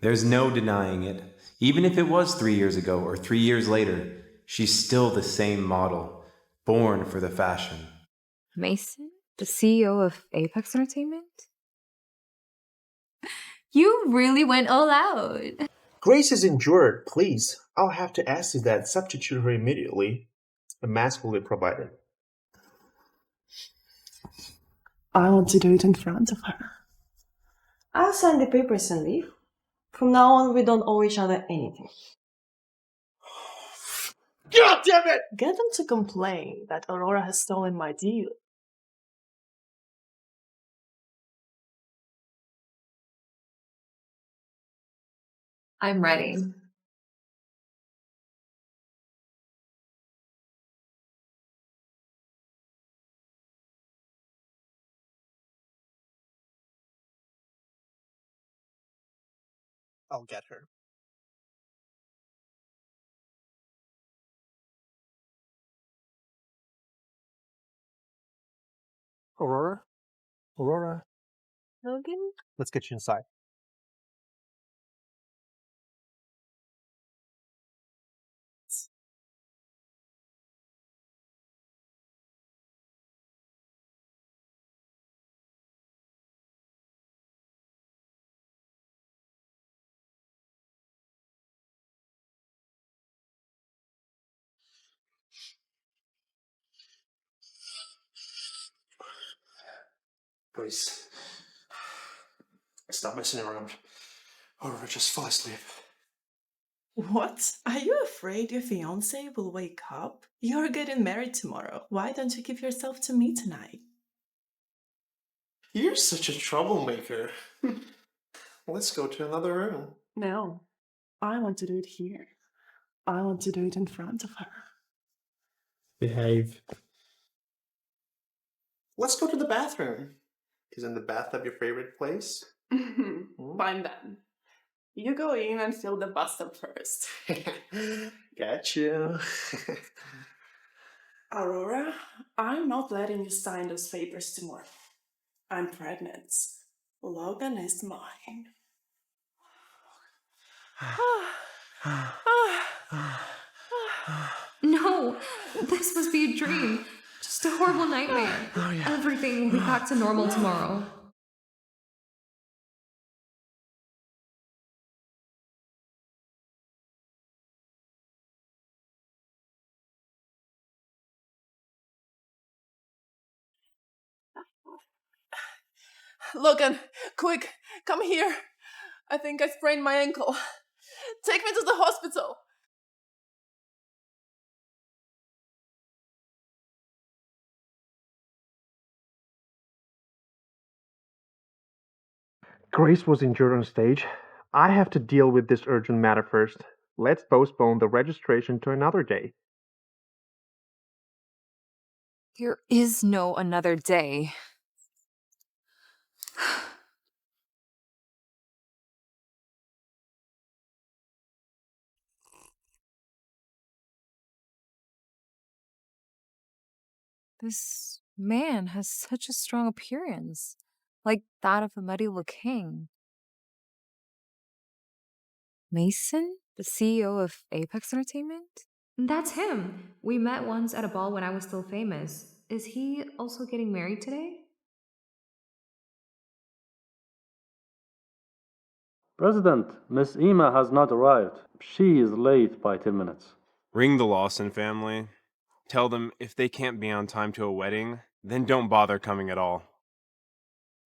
There's no denying it. Even if it was 3 years ago or 3 years later, she's still the same model, born for the fashion. Mason? The CEO of Apex Entertainment? You really went all out. Grace is injured, please. I'll have to ask you that. Substitute her immediately. A mask will be provided. I want to do it in front of her. I'll sign the papers and leave. From now on, we don't owe each other anything. God damn it! Get them to complain that Aurora has stolen my deal. I'm ready. I'll get her. Aurora? Aurora? Logan? Let's get you inside. Grace, stop messing around. Aurora, just fall asleep. What? Are you afraid your fiance will wake up? You're getting married tomorrow. Why don't you give yourself to me tonight? You're such a troublemaker. Let's go to another room. No. I want to do it here. I want to do it in front of her. Behave. Let's go to the bathroom. Isn't the bathtub your favorite place? Fine then. You go in and fill the bathtub first. Got you. Aurora, I'm not letting you sign those papers tomorrow. I'm pregnant. Logan is mine. No, this must be a dream. Just a horrible nightmare. Everything will be back to normal tomorrow. Logan, quick, come here. I think I sprained my ankle. Take me to the hospital. Grace was injured on stage. I have to deal with this urgent matter first. Let's postpone the registration to another day. There is no another day. This man has such a strong appearance, like that of a medieval king. Mason? The CEO of Apex Entertainment? That's him. We met once at a ball when I was still famous. Is he also getting married today? President, Miss Ema has not arrived. She is late by 10 minutes. Ring the Lawson family. Tell them if they can't be on time to a wedding, then don't bother coming at all.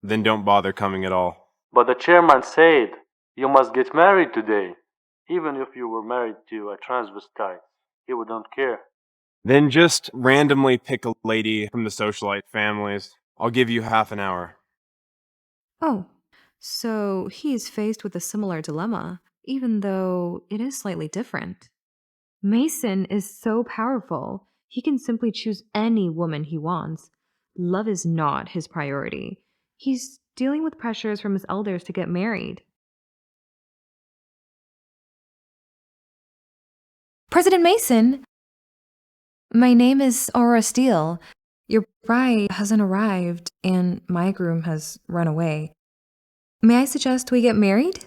Then don't bother coming at all. But the chairman said you must get married today. Even if you were married to a transvestite, he wouldn't care. Then just randomly pick a lady from the socialite families. I'll give you half an hour. Oh, so he is faced with a similar dilemma, even though it is slightly different. Mason is so powerful, he can simply choose any woman he wants. Love is not his priority. He's dealing with pressures from his elders to get married. President Mason! My name is Aurora Steele. Your bride hasn't arrived, and my groom has run away. May I suggest we get married?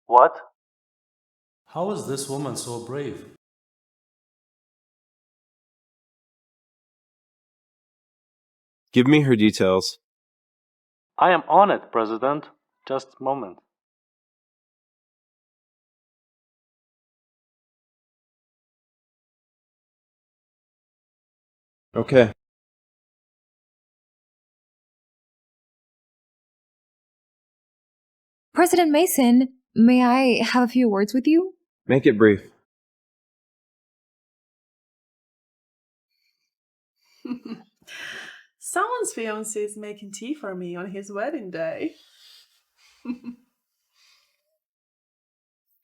What? How is this woman so brave? Give me her details. I am on it, President. Just a moment. Okay. President Mason, may I have a few words with you? Make it brief. Someone's fiance is making tea for me on his wedding day.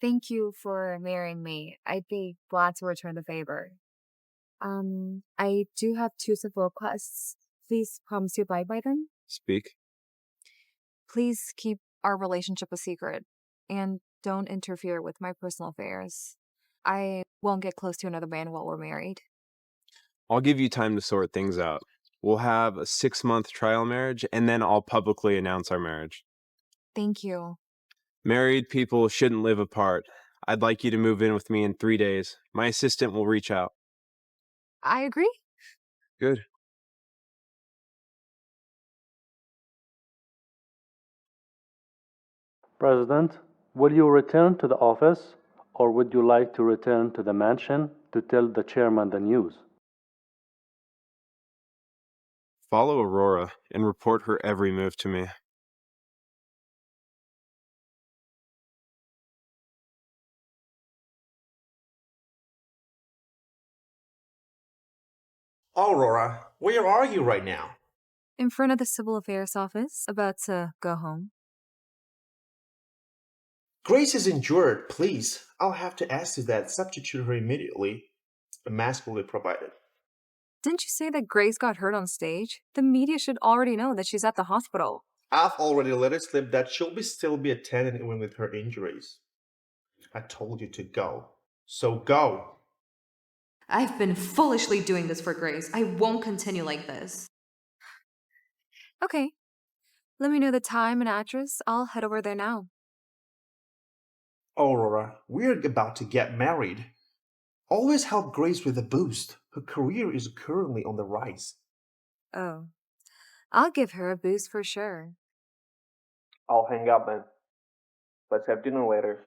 Thank you for marrying me. I'd be glad to return the favor. I do have two civil requests. Please promise to abide by them. Speak. Please keep our relationship a secret and don't interfere with my personal affairs. I won't get close to another man while we're married. I'll give you time to sort things out. We'll have a 6-month trial marriage, and then I'll publicly announce our marriage. Thank you. Married people shouldn't live apart. I'd like you to move in with me in 3 days. My assistant will reach out. I agree. Good. President, will you return to the office, or would you like to return to the mansion to tell the chairman the news? Follow Aurora and report her every move to me. Aurora, where are you right now? In front of the civil affairs office, about to go home. Grace is injured, please. I'll have to ask you that. Substitute her immediately. A mask will be provided. Didn't you say that Grace got hurt on stage? The media should already know that she's at the hospital. I've already let it slip that she'll still be attending even with her injuries. I told you to go. So go. I've been foolishly doing this for Grace. I won't continue like this. Okay. Let me know the time and address. I'll head over there now. Aurora, we're about to get married. Always help Grace with a boost. Her career is currently on the rise. Oh. I'll give her a boost for sure. I'll hang up then. Let's have dinner later.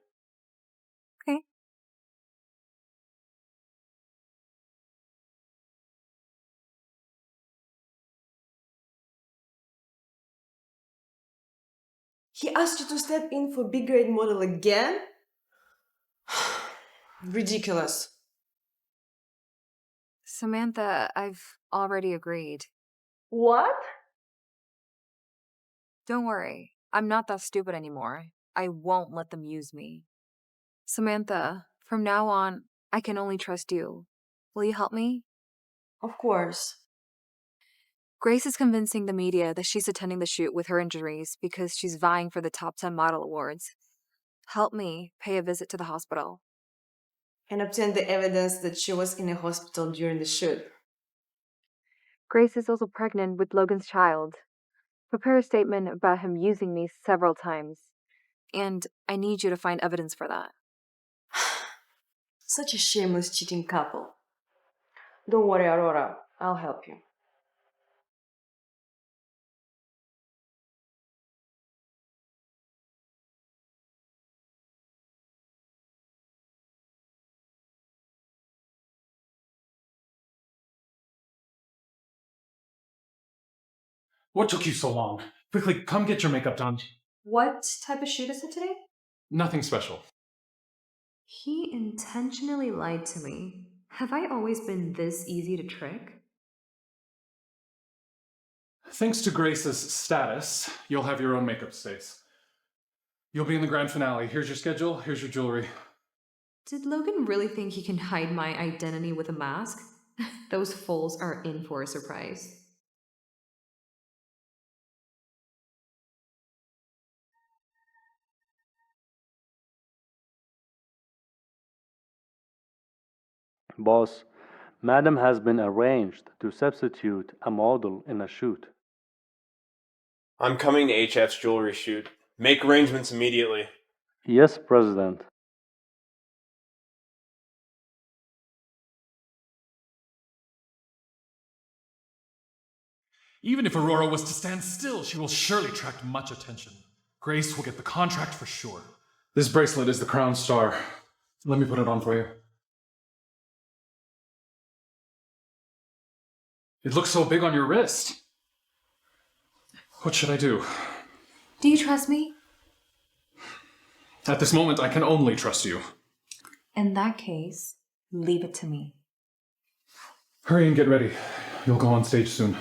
Okay. He asked you to step in for big grade model again? Ridiculous. Samantha, I've already agreed. What? Don't worry. I'm not that stupid anymore. I won't let them use me. Samantha, from now on, I can only trust you. Will you help me? Of course. Grace is convincing the media that she's attending the shoot with her injuries because she's vying for the top 10 model awards. Help me pay a visit to the hospital. And obtain the evidence that she was in a hospital during the shoot. Grace is also pregnant with Logan's child. Prepare a statement about him using me several times. And I need you to find evidence for that. Such a shameless cheating couple. Don't worry, Aurora. I'll help you. What took you so long? Quickly, come get your makeup done. What type of shoot is it today? Nothing special. He intentionally lied to me. Have I always been this easy to trick? Thanks to Grace's status, you'll have your own makeup space. You'll be in the grand finale. Here's your schedule, here's your jewelry. Did Logan really think he can hide my identity with a mask? Those fools are in for a surprise. Boss, Madam has been arranged to substitute a model in a shoot. I'm coming to HF's jewelry shoot. Make arrangements immediately. Yes, President. Even if Aurora was to stand still, she will surely attract much attention. Grace will get the contract for sure. This bracelet is the Crown Star. Let me put it on for you. It looks so big on your wrist. What should I do? Do you trust me? At this moment, I can only trust you. In that case, leave it to me. Hurry and get ready. You'll go on stage soon.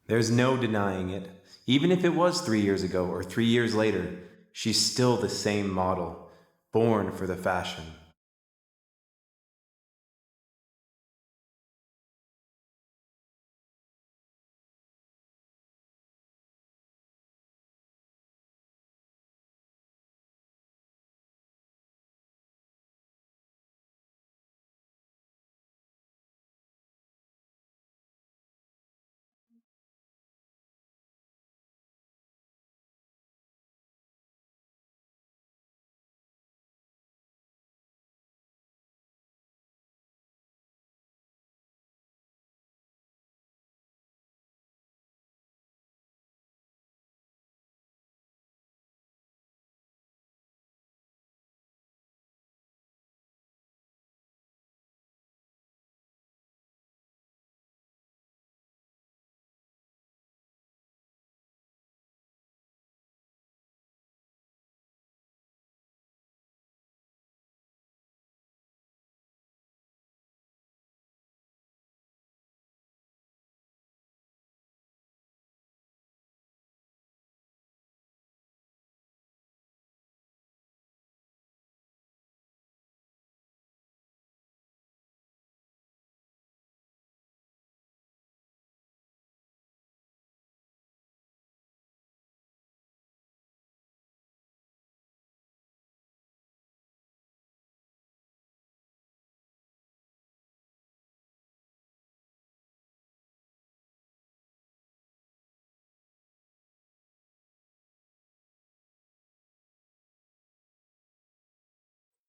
There's no denying it. Even if it was 3 years ago or 3 years later, she's still the same model, born for the fashion.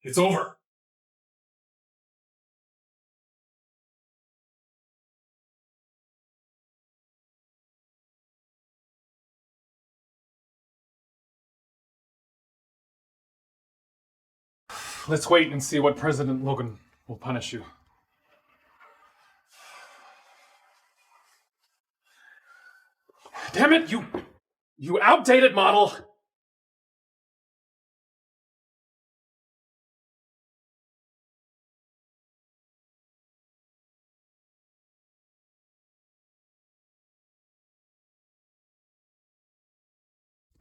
It's over. Let's wait and see what President Logan will punish you. Damn it, you outdated model!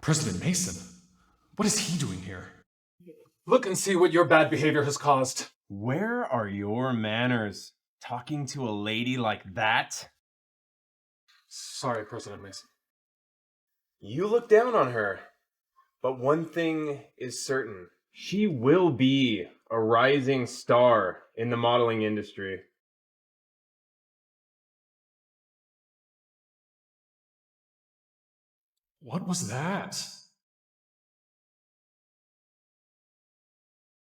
President Mason? What is he doing here? Look and see what your bad behavior has caused. Where are your manners? Talking to a lady like that? Sorry, President Mason. You look down on her. But one thing is certain. She will be a rising star in the modeling industry. What was that?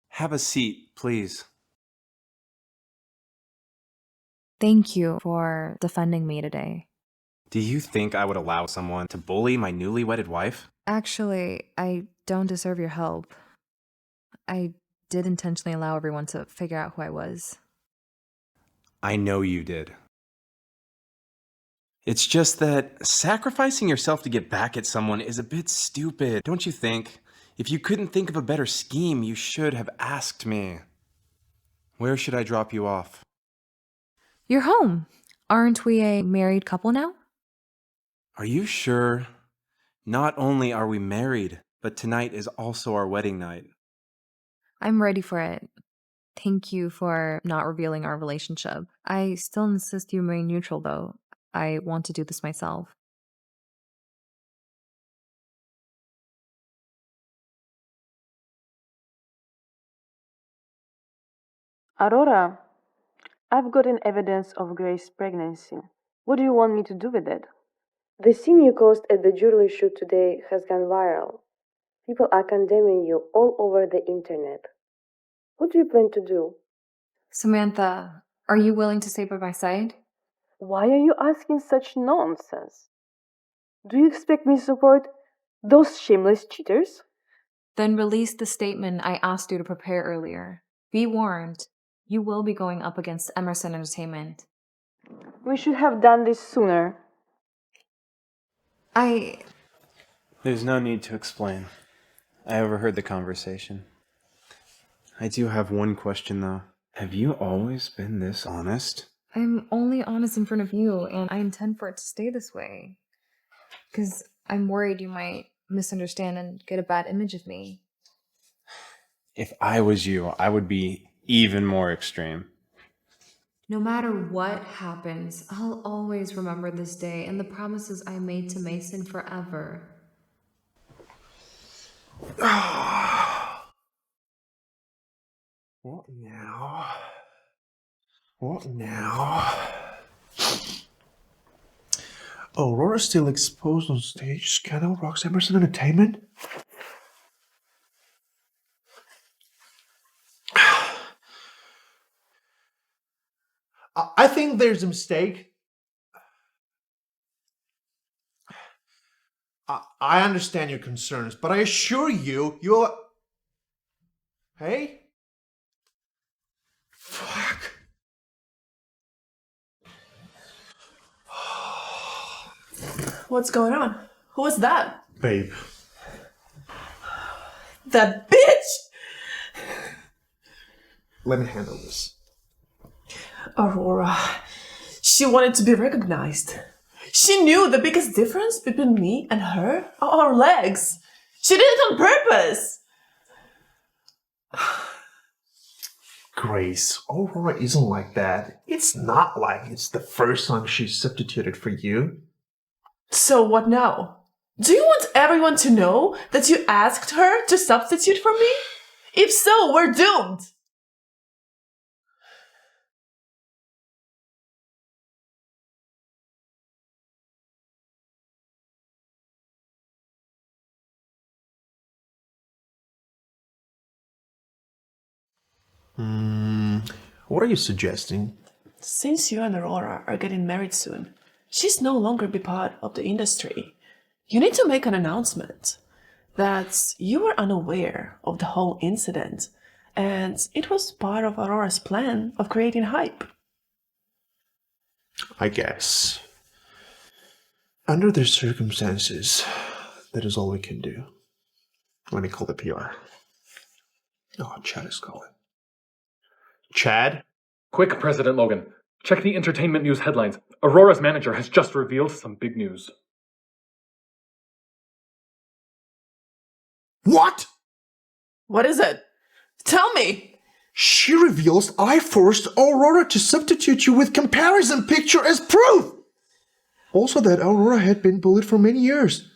Have a seat, please. Thank you for defending me today. Do you think I would allow someone to bully my newly wedded wife? Actually, I don't deserve your help. I did intentionally allow everyone to figure out who I was. I know you did. It's just that sacrificing yourself to get back at someone is a bit stupid, don't you think? If you couldn't think of a better scheme, you should have asked me. Where should I drop you off? You're home. Aren't we a married couple now? Are you sure? Not only are we married, but tonight is also our wedding night. I'm ready for it. Thank you for not revealing our relationship. I still insist you remain neutral, though. I want to do this myself. Aurora, I've gotten evidence of Grace's pregnancy. What do you want me to do with it? The scene you caused at the jewelry shoot today has gone viral. People are condemning you all over the internet. What do you plan to do? Samantha, are you willing to stay by my side? Why are you asking such nonsense? Do you expect me to support those shameless cheaters? Then release the statement I asked you to prepare earlier. Be warned, you will be going up against Emerson Entertainment. We should have done this sooner. There's no need to explain. I overheard the conversation. I do have one question, though. Have you always been this honest? I'm only honest in front of you, and I intend for it to stay this way. Because I'm worried you might misunderstand and get a bad image of me. If I was you, I would be even more extreme. No matter what happens, I'll always remember this day and the promises I made to Mason forever. What now? What now? Aurora still exposed on stage. Scandal rocks Emerson Entertainment? I think there's a mistake. I understand your concerns, but I assure you, you'll... Hey? Fuck. What's going on? Who was that? Babe. That bitch! Let me handle this. Aurora. She wanted to be recognized. She knew the biggest difference between me and her are our legs. She did it on purpose. Grace, Aurora isn't like that. It's not like it's the first time she's substituted for you. So what now? Do you want everyone to know that you asked her to substitute for me? If so, we're doomed. What are you suggesting? Since you and Aurora are getting married soon, she's no longer be part of the industry. You need to make an announcement that you were unaware of the whole incident and it was part of Aurora's plan of creating hype. I guess. Under the circumstances, that is all we can do. Let me call the PR. Oh, Chad is calling. Chad? Quick, President Logan. Check the entertainment news headlines. Aurora's manager has just revealed some big news. What? What is it? Tell me! She reveals I forced Aurora to substitute you with comparison picture as proof! Also that Aurora had been bullied for many years.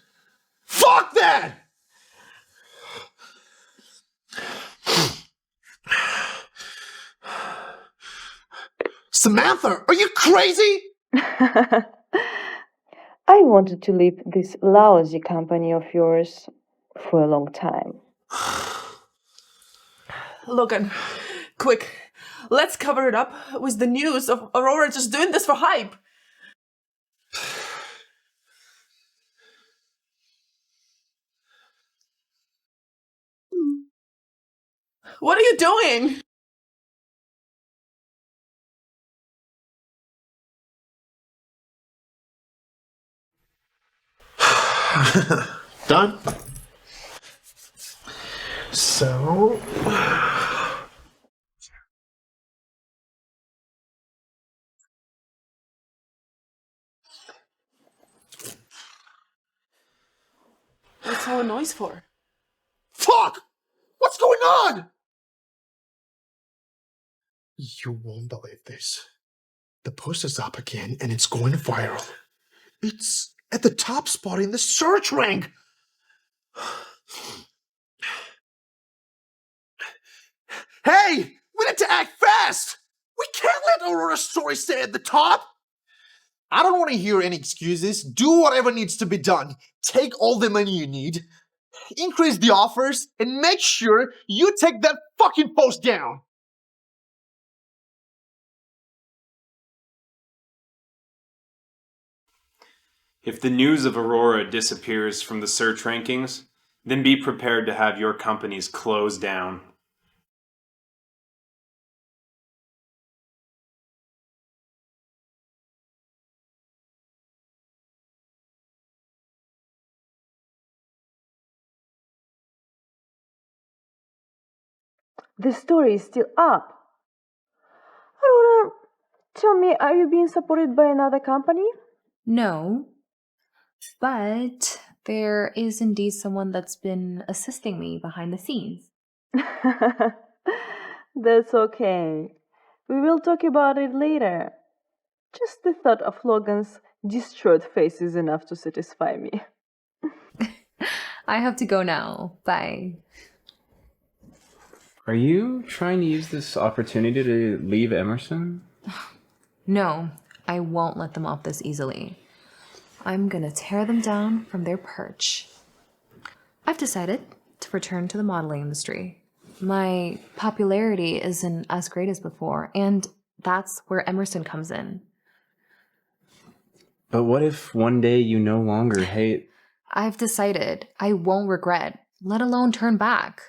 Fuck that! Samantha, are you crazy? I wanted to leave this lousy company of yours for a long time. Logan, quick, let's cover it up with the news of Aurora just doing this for hype. What are you doing? Done. So... What's all the noise for? Fuck! What's going on? You won't believe this. The post is up again and it's going viral. It's at the top spot in the search rank. Hey, we need to act fast. We can't let Aurora's story stay at the top. I don't want to hear any excuses. Do whatever needs to be done. Take all the money you need, increase the offers, and make sure you take that fucking post down. If the news of Aurora disappears from the search rankings, then be prepared to have your companies closed down. The story is still up. Aurora, tell me, are you being supported by another company? No, but there is indeed someone that's been assisting me behind the scenes. That's okay. We will talk about it later. Just the thought of Logan's destroyed face is enough to satisfy me. I have to go now. Bye. Are you trying to use this opportunity to leave Emerson? No, I won't let them off this easily. I'm gonna tear them down from their perch. I've decided to return to the modeling industry. My popularity isn't as great as before, and that's where Emerson comes in. But what if one day you no longer hate... I've decided I won't regret, let alone turn back.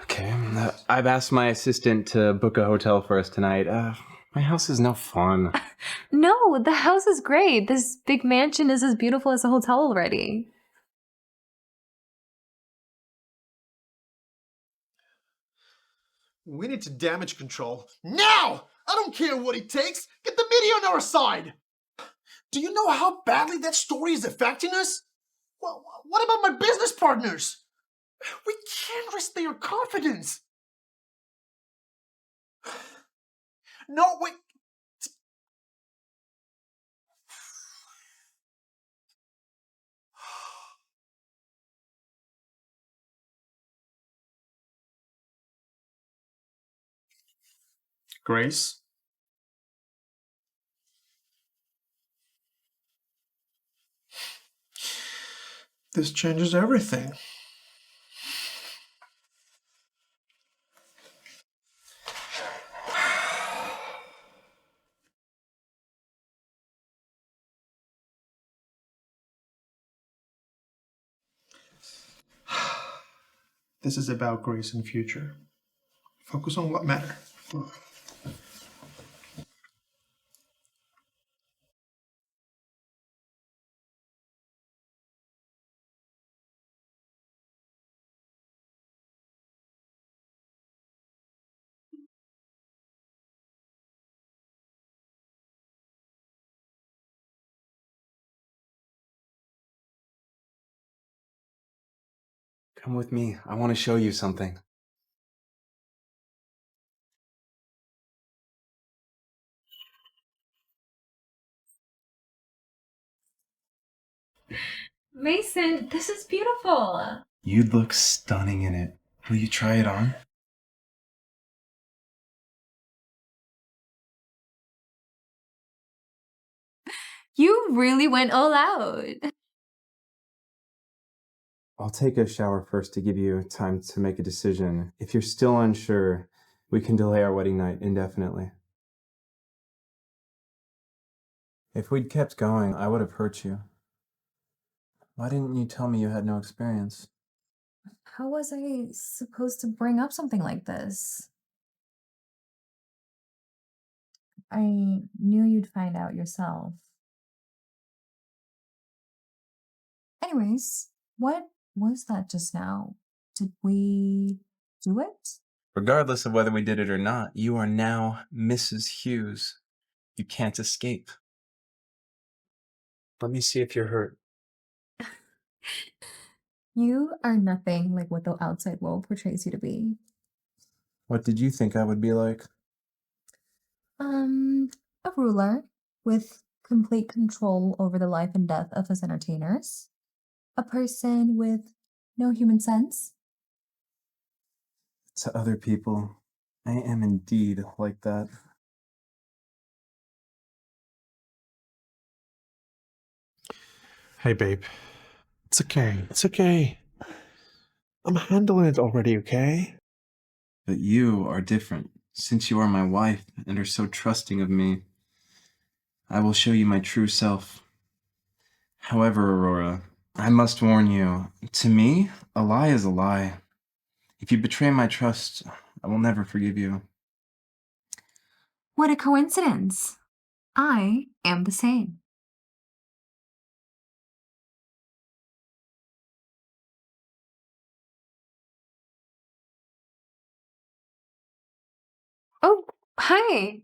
Okay, I've asked my assistant to book a hotel for us tonight. My house is no fun. No, the house is great. This big mansion is as beautiful as a hotel already. We need to damage control. Now! I don't care what it takes. Get the media on our side. Do you know how badly that story is affecting us? Well, what about my business partners? We can't risk their confidence. No, wait. Grace? This changes everything. This is about Grace and future. Focus on what matters. Come with me. I want to show you something. Mason, this is beautiful. You'd look stunning in it. Will you try it on? You really went all out. I'll take a shower first to give you time to make a decision. If you're still unsure, we can delay our wedding night indefinitely. If we'd kept going, I would have hurt you. Why didn't you tell me you had no experience? How was I supposed to bring up something like this? I knew you'd find out yourself. Anyways, what was that just now? Did we do it? Regardless of whether we did it or not, you are now Mrs. Hughes. You can't escape. Let me see if you're hurt. You are nothing like what the outside world portrays you to be. What did you think I would be like? A ruler with complete control over the life and death of his entertainers. A person with no human sense. To other people, I am indeed like that. Hey, babe. It's okay. It's okay. I'm handling it already, okay? But you are different. Since you are my wife and are so trusting of me, I will show you my true self. However, Aurora, I must warn you, to me, a lie is a lie. If you betray my trust, I will never forgive you. What a coincidence. I am the same. Oh, hi.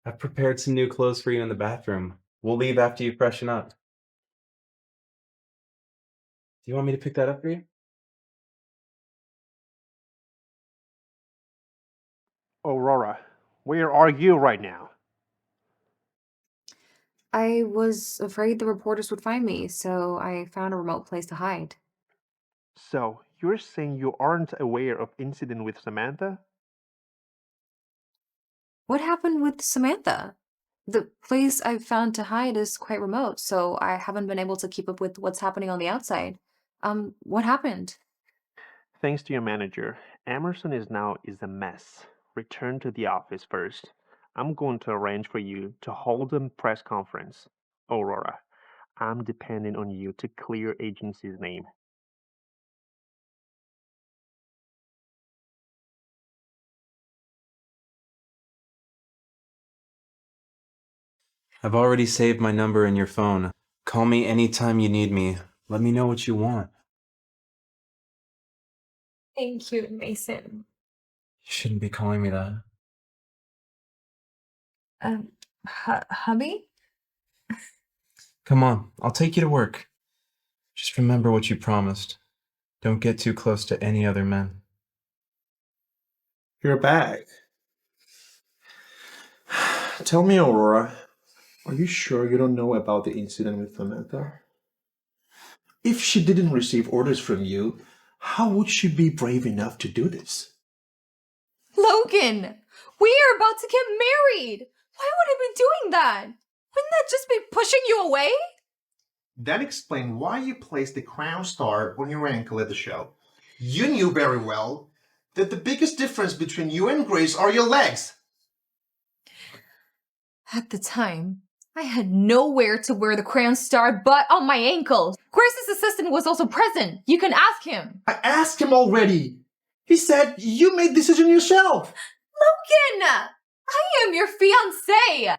I've prepared some new clothes for you in the bathroom. We'll leave after you freshen up. Do you want me to pick that up for you? Aurora, where are you right now? I was afraid the reporters would find me, so I found a remote place to hide. So, you're saying you aren't aware of incident with Samantha? What happened with Samantha? The place I've found to hide is quite remote, so I haven't been able to keep up with what's happening on the outside. What happened? Thanks to your manager, Emerson is a mess. Return to the office first. I'm going to arrange for you to hold a press conference. Aurora, I'm depending on you to clear agency's name. I've already saved my number in your phone. Call me anytime you need me. Let me know what you want. Thank you, Mason. You shouldn't be calling me that. Hubby? Come on, I'll take you to work. Just remember what you promised. Don't get too close to any other men. You're back. Tell me, Aurora, are you sure you don't know about the incident with Samantha? If she didn't receive orders from you, how would she be brave enough to do this? Logan! We are about to get married! Why would I be doing that? Wouldn't that just be pushing you away? That explains why you placed the crown star on your ankle at the show. You knew very well that the biggest difference between you and Grace are your legs. At the time, I had nowhere to wear the crown star but on my ankle. Grace's assistant was also present. You can ask him. I asked him already. He said you made the decision yourself. Logan! I am your fiancé!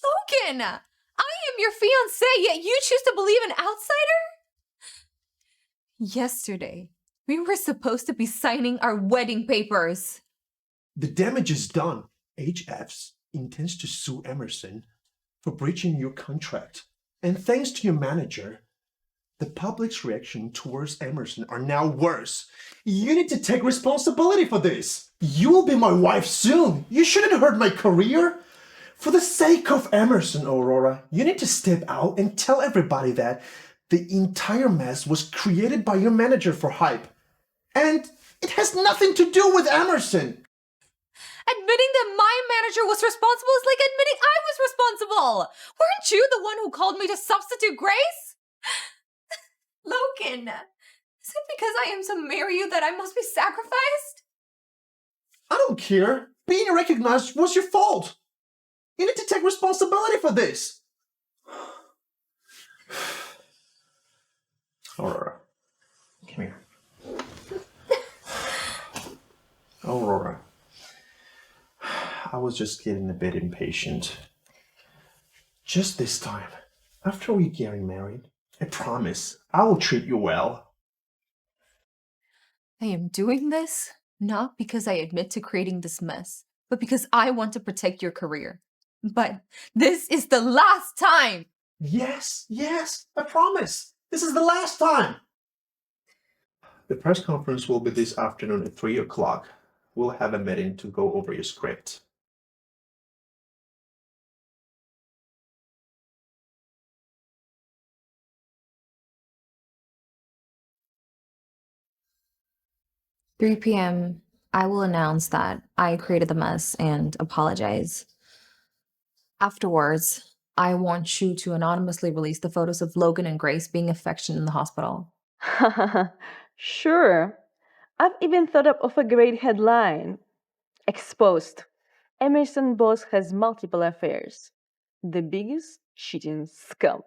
Logan! I am your fiancé, yet you choose to believe an outsider? Yesterday, we were supposed to be signing our wedding papers. The damage is done. HFs intends to sue Emerson for breaching your contract. And thanks to your manager, the public's reaction towards Emerson are now worse. You need to take responsibility for this. You will be my wife soon. You shouldn't hurt my career. For the sake of Emerson, Aurora, you need to step out and tell everybody that the entire mess was created by your manager for hype. And it has nothing to do with Emerson. Admitting that my manager was responsible is like admitting I was responsible. Weren't you the one who called me to substitute Grace? Logan, is it because I am to marry you that I must be sacrificed? I don't care. Being recognized was your fault. You need to take responsibility for this. Aurora, come here. Aurora, I was just getting a bit impatient. Just this time, after we getting married, I promise I will treat you well. I am doing this not because I admit to creating this mess, but because I want to protect your career. But this is the last time! Yes, I promise. This is the last time. The press conference will be this afternoon at 3 o'clock. we'll have a meeting to go over your script. Three p.m. I will announce that I created the mess and apologize. Afterwards, I want you to anonymously release the photos of Logan and Grace being affectionate in the hospital. Sure. I've even thought up of a great headline. Exposed. Emerson Boss has multiple affairs. The biggest cheating scum.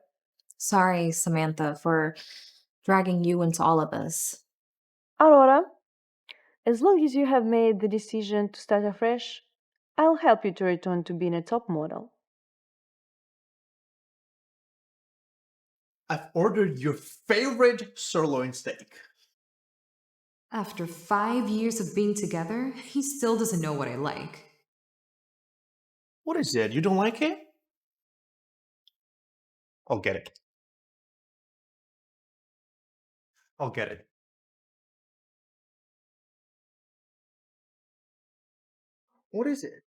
Sorry, Samantha, for dragging you into all of this. Aurora, as long as you have made the decision to start afresh, I'll help you to return to being a top model. I've ordered your favorite sirloin steak. After 5 years of being together, he still doesn't know what I like. What is it? You don't like it? I'll get it. I'll get it. What is it?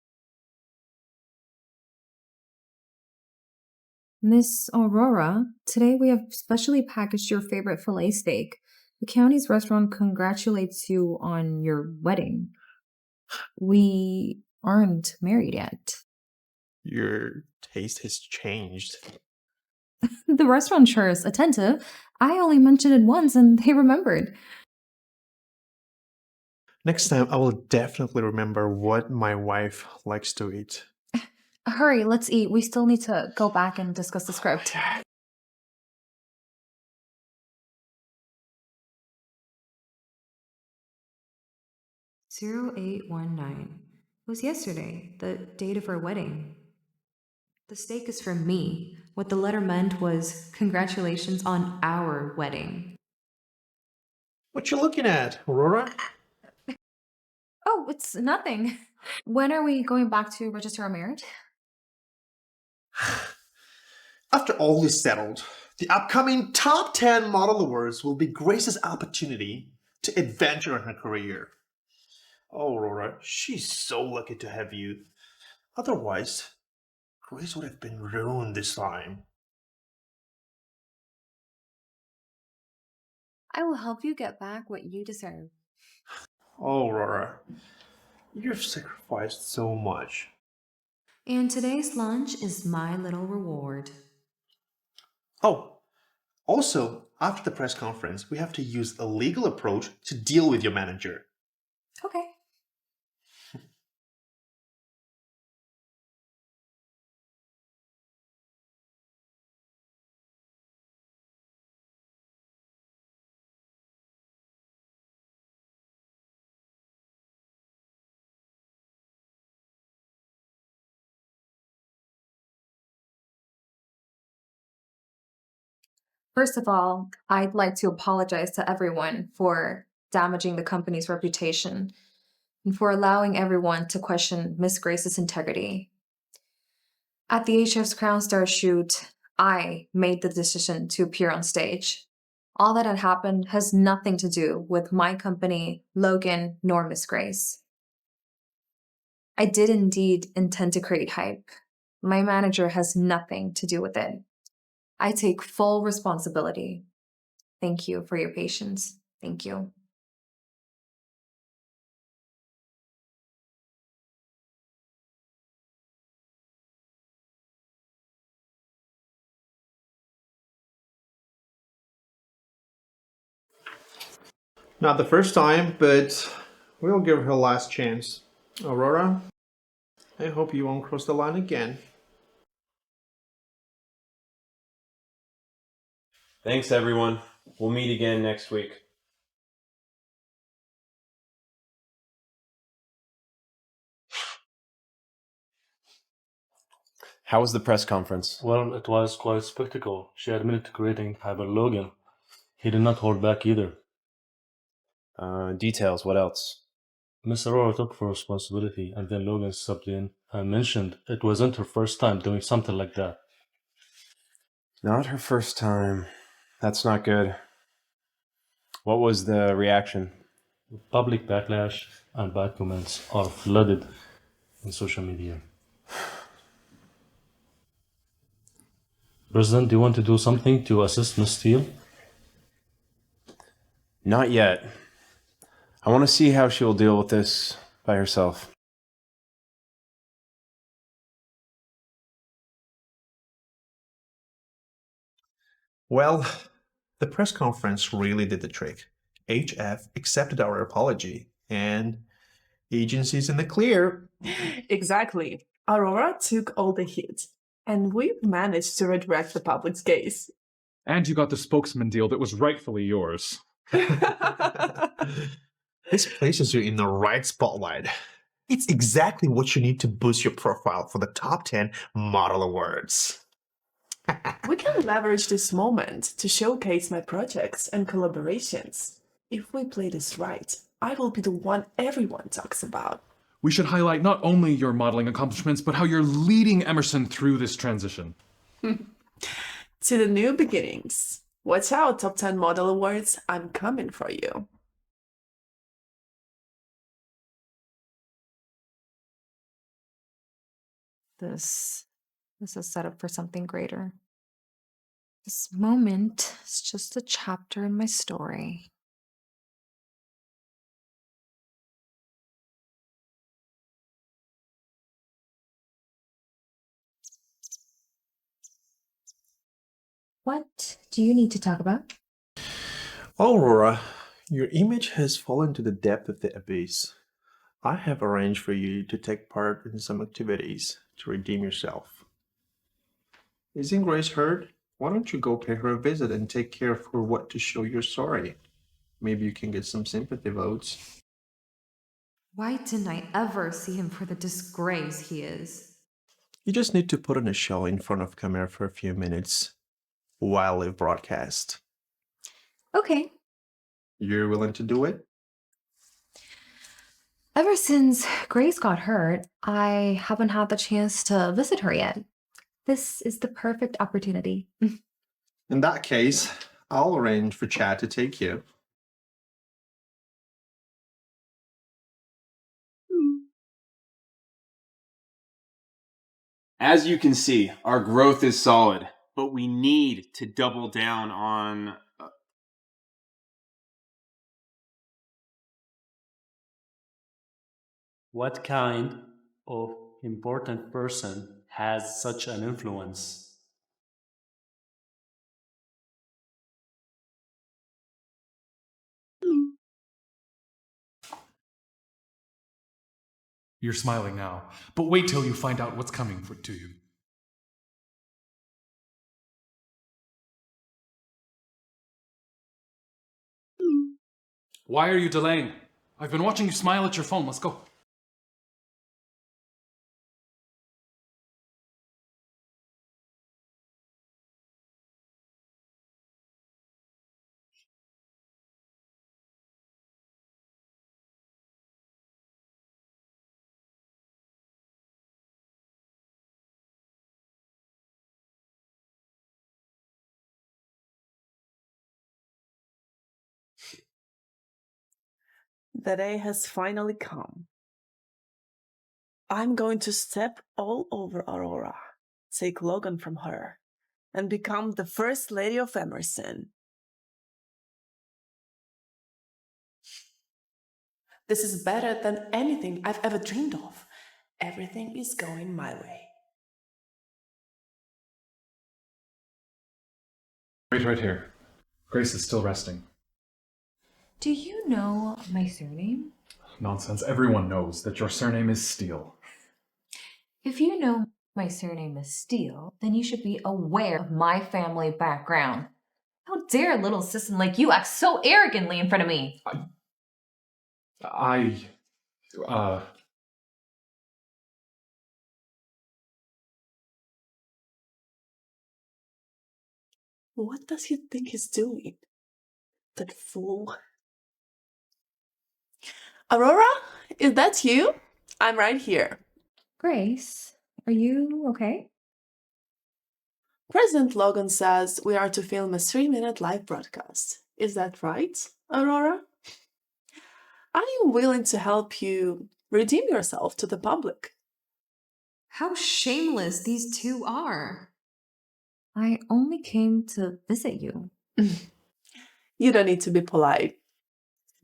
Miss Aurora, today we have specially packaged your favorite filet steak. The county's restaurant congratulates you on your wedding. We aren't married yet. Your taste has changed. The restaurant sure is attentive. I only mentioned it once and they remembered. Next time, I will definitely remember what my wife likes to eat. Hurry, let's eat. We still need to go back and discuss the script. "0819. It was yesterday, the date of our wedding. The steak is for me. What the letter meant was congratulations on our wedding." What you looking at, Aurora? Oh, it's nothing. When are we going back to register our marriage? After all is settled, the upcoming top 10 model awards will be Grace's opportunity to adventure in her career. Oh, Aurora, she's so lucky to have you. Otherwise, Grace would have been ruined this time. I will help you get back what you deserve. Oh, Aurora, you've sacrificed so much. And today's lunch is my little reward. Oh, also, after the press conference, we have to use a legal approach to deal with your manager. Okay. First of all, I'd like to apologize to everyone for damaging the company's reputation and for allowing everyone to question Miss Grace's integrity. At the HF's Crown Star shoot, I made the decision to appear on stage. All that had happened has nothing to do with my company, Logan, nor Miss Grace. I did indeed intend to create hype. My manager has nothing to do with it. I take full responsibility. Thank you for your patience. Thank you. Not the first time, but we'll give her a last chance. Aurora, I hope you won't cross the line again. Thanks, everyone. We'll meet again next week. How was the press conference? Well, it was quite a spectacle. She admitted to creating Hyper Logan. He did not hold back either. Details, what else? Miss Aurora took full responsibility, and then Logan stepped in and mentioned it wasn't her first time doing something like that. Not her first time. That's not good. What was the reaction? Public backlash. and bad comments are flooded in social media. President, do you want to do something to assist Ms. Steele? Not yet. I want to see how she will deal with this by herself. Well, the press conference really did the trick. HF accepted our apology, and agency's in the clear. Exactly. Aurora took all the heat, and we managed to redirect the public's gaze. And you got the spokesman deal that was rightfully yours. This places you in the right spotlight. It's exactly what you need to boost your profile for the top 10 model awards. We can leverage this moment to showcase my projects and collaborations. If we play this right, I will be the one everyone talks about. We should highlight not only your modeling accomplishments, but how you're leading Emerson through this transition. To the new beginnings. Watch out, Top 10 Model Awards. I'm coming for you. This is set up for something greater. This moment is just a chapter in my story. What do you need to talk about? Aurora, your image has fallen to the depth of the abyss. I have arranged for you to take part in some activities to redeem yourself. Isn't Grace hurt? Why don't you go pay her a visit and take care of her what to show you're sorry? Maybe you can get some sympathy votes. Why didn't I ever see him for the disgrace he is? You just need to put on a show in front of camera for a few minutes while live broadcast. Okay. You're willing to do it? Ever since Grace got hurt, I haven't had the chance to visit her yet. This is the perfect opportunity. In that case, I'll arrange for Chad to take you. As you can see, our growth is solid, but we need to double down on... What kind of important person has such an influence? You're smiling now, but wait till you find out what's coming to you. Why are you delaying? I've been watching you smile at your phone. Let's go. The day has finally come. I'm going to step all over Aurora, take Logan from her, and become the First Lady of Emerson. This is better than anything I've ever dreamed of. Everything is going my way. Wait right here. Grace is still resting. Do you know my surname? Nonsense. Everyone knows that your surname is Steele. If you know my surname is Steele, then you should be aware of my family background. How dare a little assistant like you act so arrogantly in front of me? What does he think he's doing? That fool. Aurora, is that you? I'm right here. Grace, are you okay? President Logan says we are to film a 3-minute live broadcast. Is that right, Aurora? I am willing to help you redeem yourself to the public. How shameless these two are. I only came to visit you. You don't need to be polite.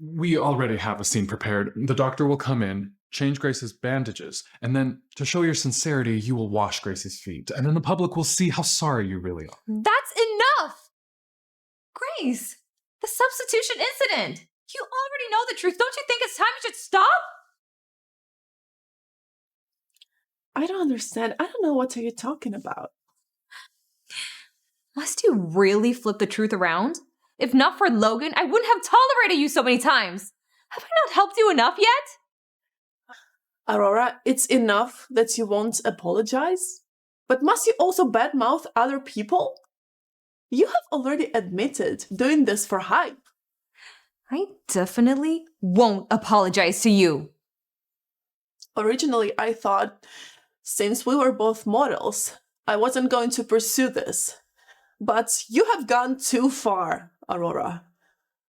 We already have a scene prepared. The doctor will come in, change Grace's bandages, and then, to show your sincerity, you will wash Grace's feet. And then the public will see how sorry you really are. That's enough! Grace, the substitution incident! You already know the truth. Don't you think it's time you should stop? I don't understand. I don't know what are you talking about. Must you really flip the truth around? If not for Logan, I wouldn't have tolerated you so many times. Have I not helped you enough yet? Aurora, it's enough that you won't apologize. But must you also badmouth other people? You have already admitted doing this for hype. I definitely won't apologize to you. Originally, I thought, since we were both models, I wasn't going to pursue this. But you have gone too far, Aurora.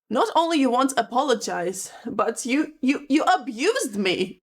Not only you won't apologize, but you abused me.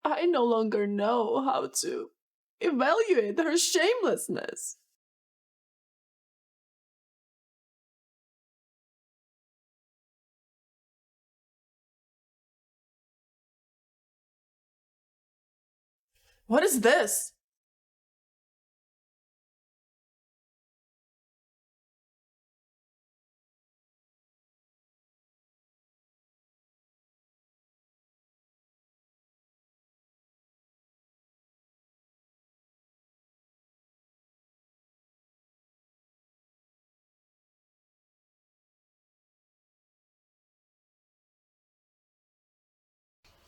I no longer know how to evaluate her shamelessness. What is this?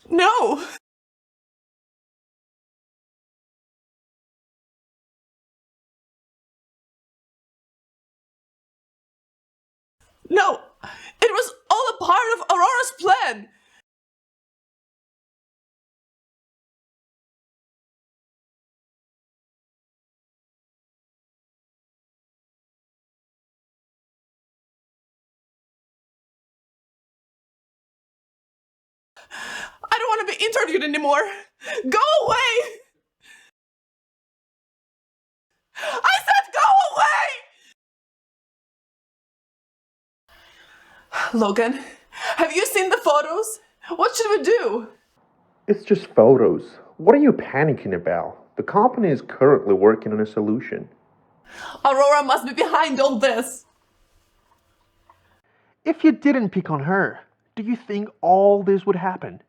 No! No! It was all a part of Aurora's plan! I don't want to be interviewed anymore! Go away! I said go away! Logan, have you seen the photos? What should we do? It's just photos. What are you panicking about? The company is currently working on a solution. Aurora must be behind all this. If you didn't pick on her, do you think all this would happen?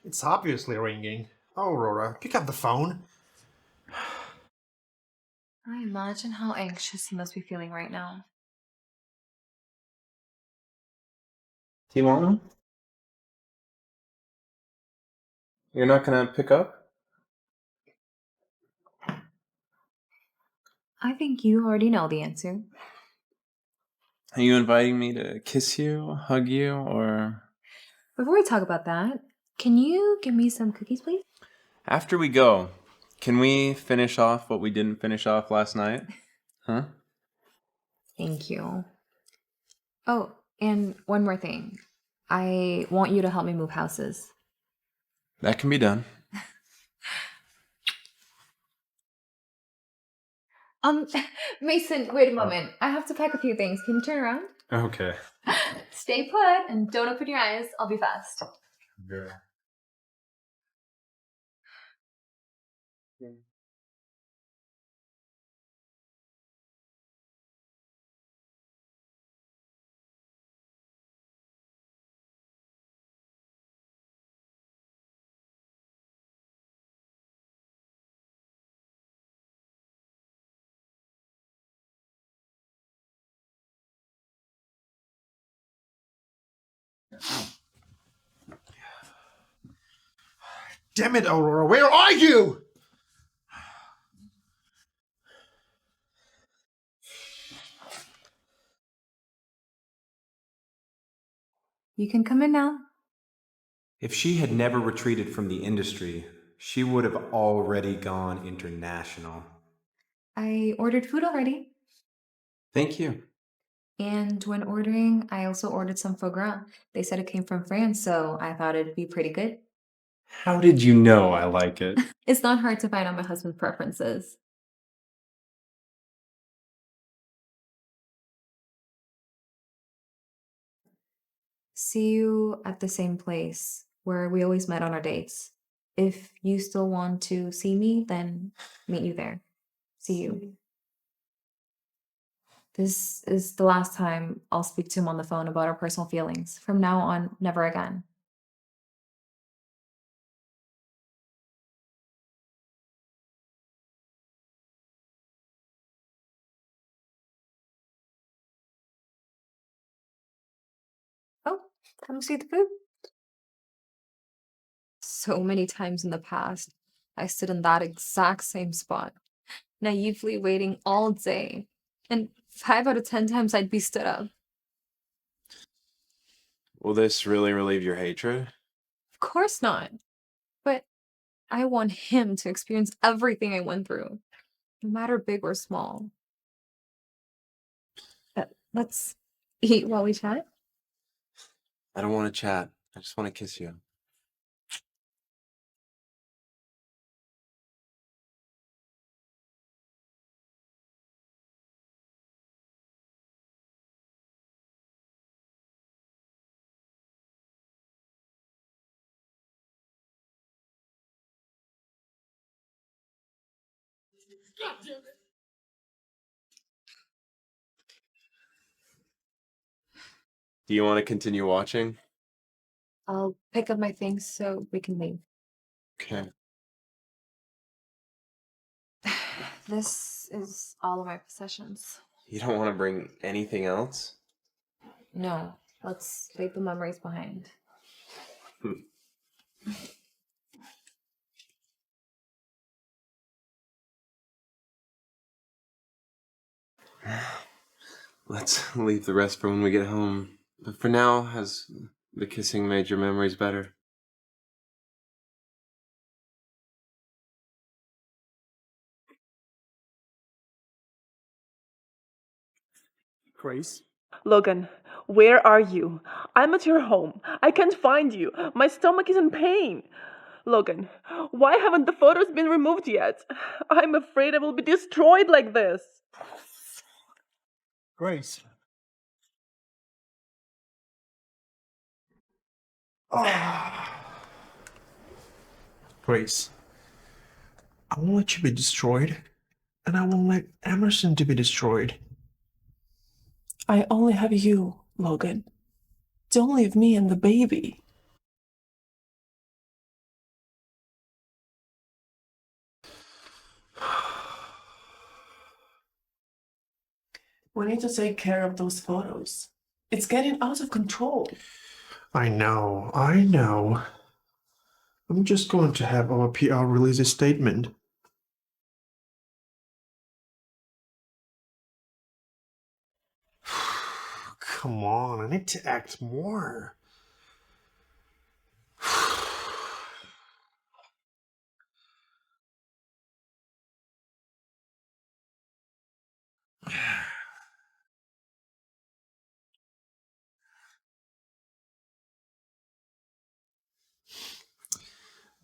It's obviously ringing. Oh, Aurora, pick up the phone. I imagine how anxious he must be feeling right now. Do you want one? You're not gonna pick up? I think you already know the answer. Are you inviting me to kiss you, hug you, or... Before we talk about that, can you give me some cookies, please? After we go, can we finish off what we didn't finish off last night? Huh? Thank you. Oh, and one more thing. I want you to help me move houses. That can be done. Mason, wait a moment. I have to pack a few things. Can you turn around? Okay. Stay put and don't open your eyes. I'll be fast. Damn it, Aurora, where are you? You can come in now. If she had never retreated from the industry, she would have already gone international. I ordered food already. Thank you. And when ordering, I also ordered some foie gras. They said it came from France, so I thought it'd be pretty good. How did you know I like it? It's not hard to find out my husband's preferences. See you at the same place where we always met on our dates. If you still want to see me, then meet you there. See you. This is the last time I'll speak to him on the phone about our personal feelings. From now on, never again. Oh, come see the food. So many times in the past, I stood in that exact same spot, naively waiting all day. And 5 out of 10 times I'd be stood up. Will this really relieve your hatred? Of course not. But I want him to experience everything I went through, no matter big or small. Let's eat while we chat. I don't want to chat. I just want to kiss you. Do you want to continue watching? I'll pick up my things so we can leave. Okay. This is all of my possessions. You don't want to bring anything else? No, let's leave the memories behind. Let's leave the rest for when we get home. But for now, has the kissing made your memories better? Grace? Logan, where are you? I'm at your home. I can't find you. My stomach is in pain. Logan, why haven't the photos been removed yet? I'm afraid I will be destroyed like this. Grace? Ah. Grace, I won't let you be destroyed, and I won't let Emerson to be destroyed. I only have you, Logan. Don't leave me and the baby. We need to take care of those photos. It's getting out of control. I know, I know. I'm just going to have our PR release a statement. Come on, I need to act more.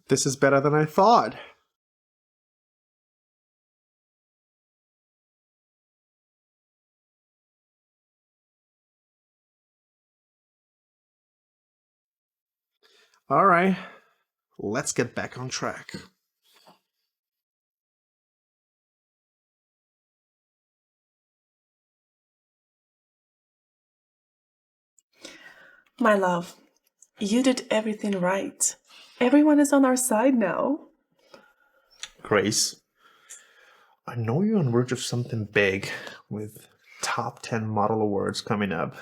This is better than I thought. All right, let's get back on track. My love, you did everything right. Everyone is on our side now. Grace, I know you're on verge of something big with top 10 model awards coming up.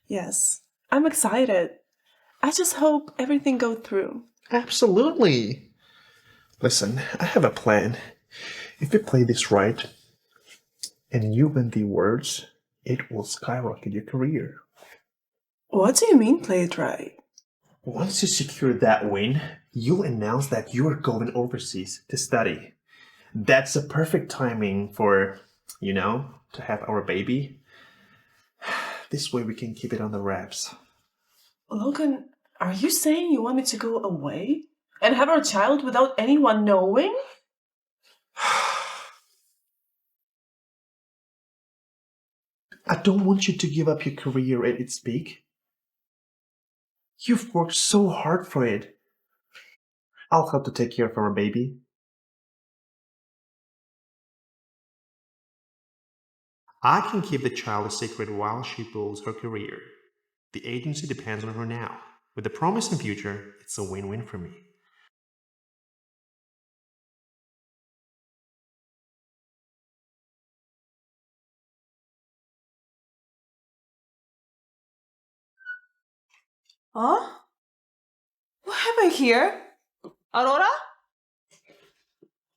Yes, I'm excited. I just hope everything goes through. Absolutely. Listen, I have a plan. If you play this right and you win the awards, it will skyrocket your career. What do you mean, play it right? Once you secure that win, you'll announce that you're going overseas to study. That's the perfect timing for, to have our baby. This way we can keep it on the wraps. Logan, are you saying you want me to go away and have our child without anyone knowing? I don't want you to give up your career at its peak. You've worked so hard for it. I'll help to take care of our baby. I can keep the child a secret while she builds her career. The agency depends on her now. With a promising future, it's a win-win for me. Huh? What have I here? Aurora?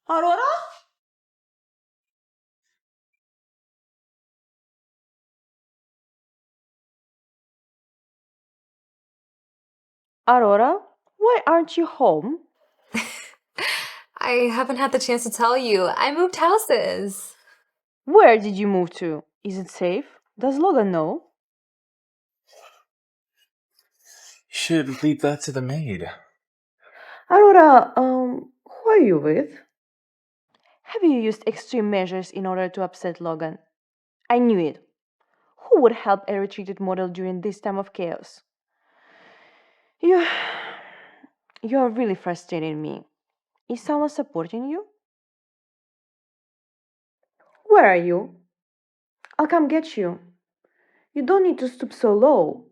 Aurora? Aurora, why aren't you home? I haven't had the chance to tell you. I moved houses. Where did you move to? Is it safe? Does Logan know? Should leave that to the maid. Aurora, who are you with? Have you used extreme measures in order to upset Logan? I knew it. Who would help a retreated model during this time of chaos? You're really frustrating me. Is someone supporting you? Where are you? I'll come get you. You don't need to stoop so low.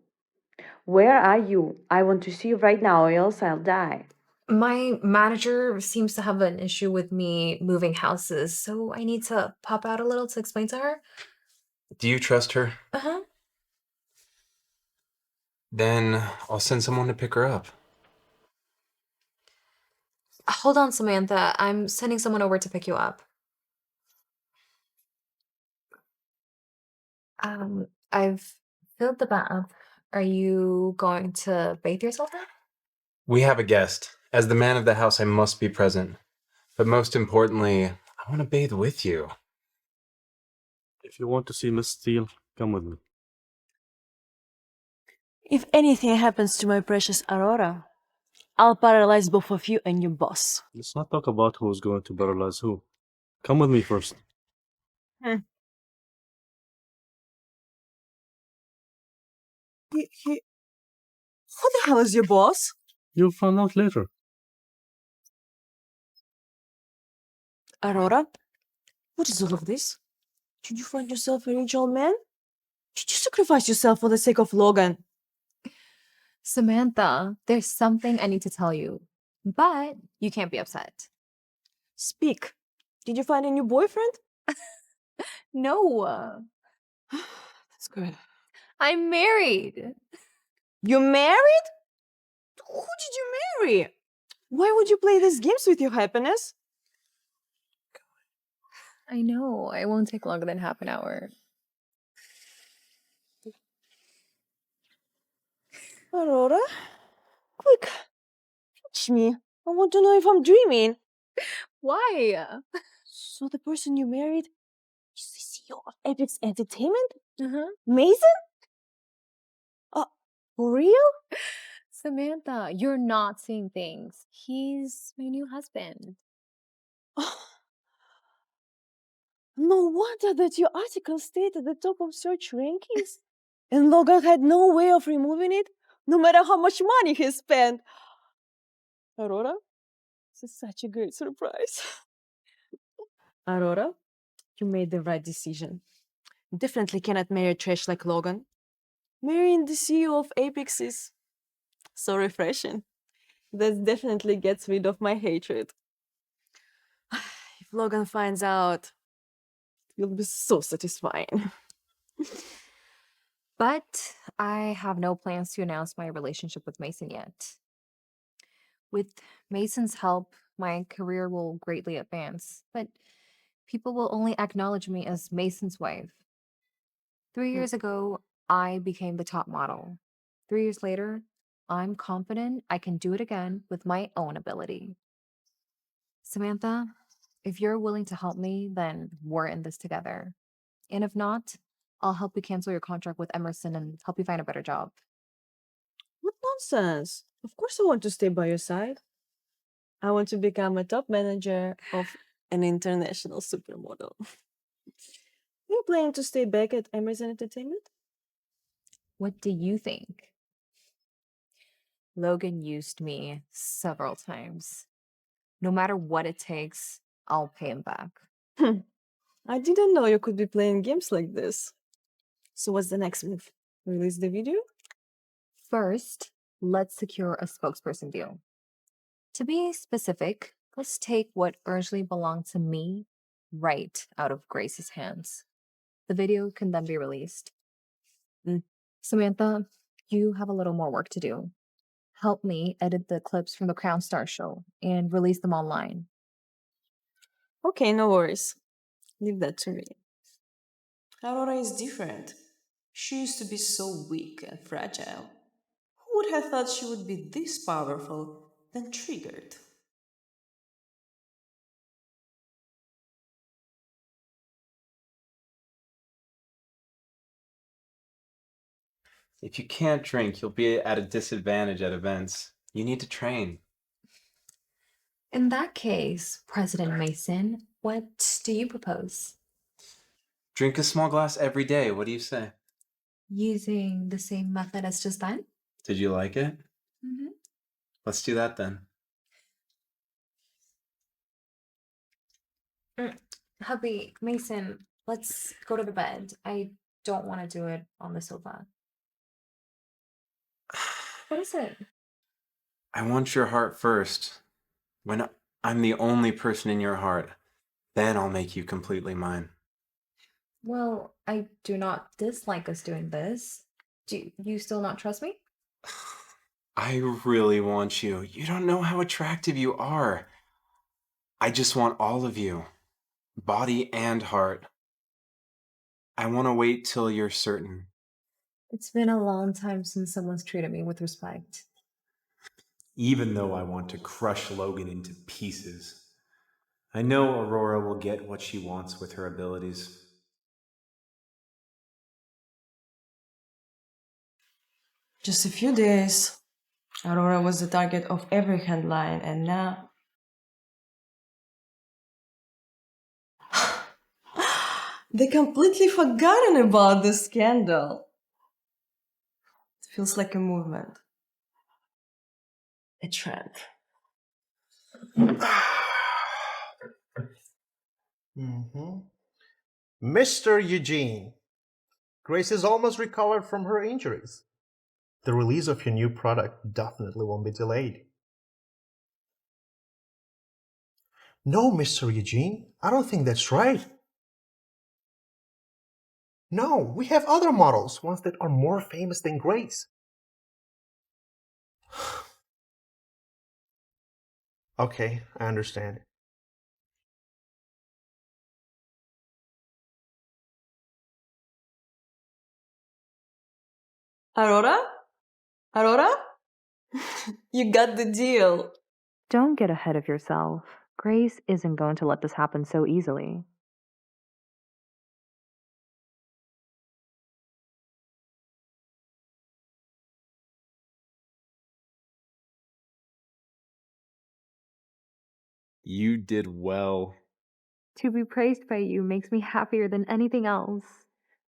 Where are you? I want to see you right now, or else I'll die. My manager seems to have an issue with me moving houses, so I need to pop out a little to explain to her. Do you trust her? Uh-huh. Then I'll send someone to pick her up. Hold on, Samantha. I'm sending someone over to pick you up. I've filled the bath. Are you going to bathe yourself now? We have a guest. As the man of the house, I must be present. But most importantly, I want to bathe with you. If you want to see Miss Steele, come with me. If anything happens to my precious Aurora, I'll paralyze both of you and your boss. Let's not talk about who's going to paralyze who. Come with me first. Who the hell is your boss? You'll find out later. Aurora, what is all of this? Did you find yourself a rich old man? Did you sacrifice yourself for the sake of Logan? Samantha, there's something I need to tell you, but you can't be upset. Speak. Did you find a new boyfriend? No, That's good. I'm married. You married? Who did you marry? Why would you play these games with your happiness? I know, it won't take longer than half an hour. Aurora, quick, touch me. I want to know if I'm dreaming. Why? So the person you married is the CEO of Epix Entertainment? Uh-huh. Mason? For real? Samantha, you're not seeing things. He's my new husband. No wonder that your article stayed at the top of search rankings. And Logan had no way of removing it. no matter how much money he spent. Aurora, this is such a great surprise. Aurora, you made the right decision. Definitely cannot marry trash like Logan. Marrying the CEO of Apex is so refreshing. That definitely gets rid of my hatred. If Logan finds out, it will be so satisfying. But I have no plans to announce my relationship with Mason yet. With Mason's help, my career will greatly advance, but people will only acknowledge me as Mason's wife. 3 years ago, I became the top model. 3 years later, I'm confident I can do it again with my own ability. Samantha, if you're willing to help me, then we're in this together. And if not, I'll help you cancel your contract with Emerson and help you find a better job. What nonsense! Of course, I want to stay by your side. I want to become a top manager of an international supermodel. You're planning to stay back at Emerson Entertainment? What do you think? Logan used me several times. No matter what it takes, I'll pay him back. I didn't know you could be playing games like this. So what's the next move? Release the video? First, let's secure a spokesperson deal. To be specific, let's take what originally belonged to me right out of Grace's hands. The video can then be released. Samantha, you have a little more work to do. Help me edit the clips from the Crown Star show and release them online. Okay, no worries. Leave that to me. Aurora is different. She used to be so weak and fragile. Who would have thought she would be this powerful, then triggered? If you can't drink, you'll be at a disadvantage at events. You need to train. In that case, President Mason, what do you propose? Drink a small glass every day. What do you say? Using the same method as just then? Did you like it? Mm-hmm. Let's do that then. Hubby, Mason, let's go to the bed. I don't want to do it on the sofa. What is it? I want your heart first. When I'm the only person in your heart, then I'll make you completely mine. Well, I do not dislike us doing this. Do you still not trust me? I really want you. You don't know how attractive you are. I just want all of you, body and heart. I want to wait till you're certain. It's been a long time since someone's treated me with respect. Even though I want to crush Logan into pieces, I know Aurora will get what she wants with her abilities. Just a few days. Aurora was the target of every headline, and now. They completely forgotten about the scandal. It feels like a movement, a trend. Mr. Eugene, Grace is almost recovered from her injuries. The release of your new product definitely won't be delayed. No, Mr. Eugene, I don't think that's right. No, we have other models, ones that are more famous than Grace. Okay, I understand. Aurora? Aurora? You got the deal. Don't get ahead of yourself. Grace isn't going to let this happen so easily. You did well. To be praised by you makes me happier than anything else.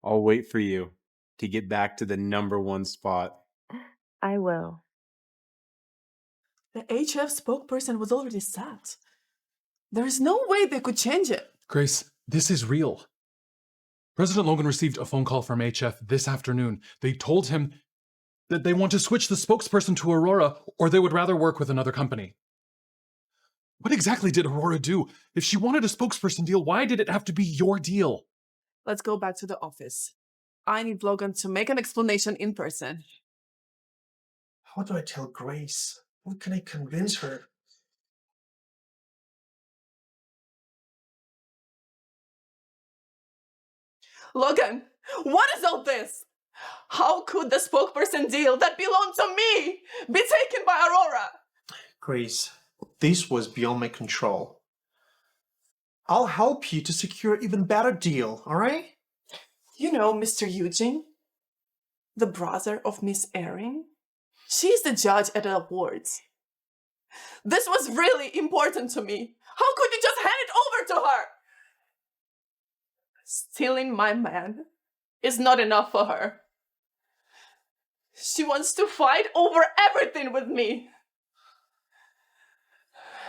I'll wait for you to get back to the #1 spot. I will. The HF spokesperson was already set. There is no way they could change it. Grace, this is real. President Logan received a phone call from HF this afternoon. They told him that they want to switch the spokesperson to Aurora, or they would rather work with another company. What exactly did Aurora do? If she wanted a spokesperson deal, why did it have to be your deal? Let's go back to the office. I need Logan to make an explanation in person. How do I tell Grace? What can I convince her? Logan, what is all this? How could the spokesperson deal that belonged to me be taken by Aurora? Grace, this was beyond my control. I'll help you to secure an even better deal, alright? You know Mr. Eugene, the brother of Miss Erin? She's the judge at the awards. This was really important to me. How could you just hand it over to her? Stealing my man is not enough for her. She wants to fight over everything with me.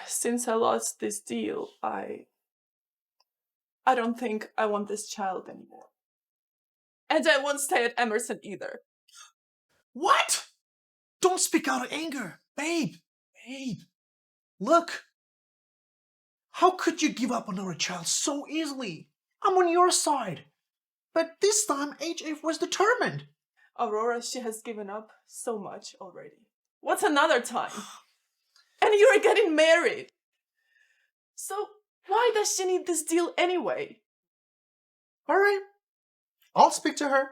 Since I lost this deal, I don't think I want this child anymore. And I won't stay at Emerson either. What? Don't speak out of anger. Babe. Look. How could you give up on our child so easily? I'm on your side. But this time, HF was determined. Aurora, she has given up so much already. What's another time? And you're getting married. So why does she need this deal anyway? All right. I'll speak to her.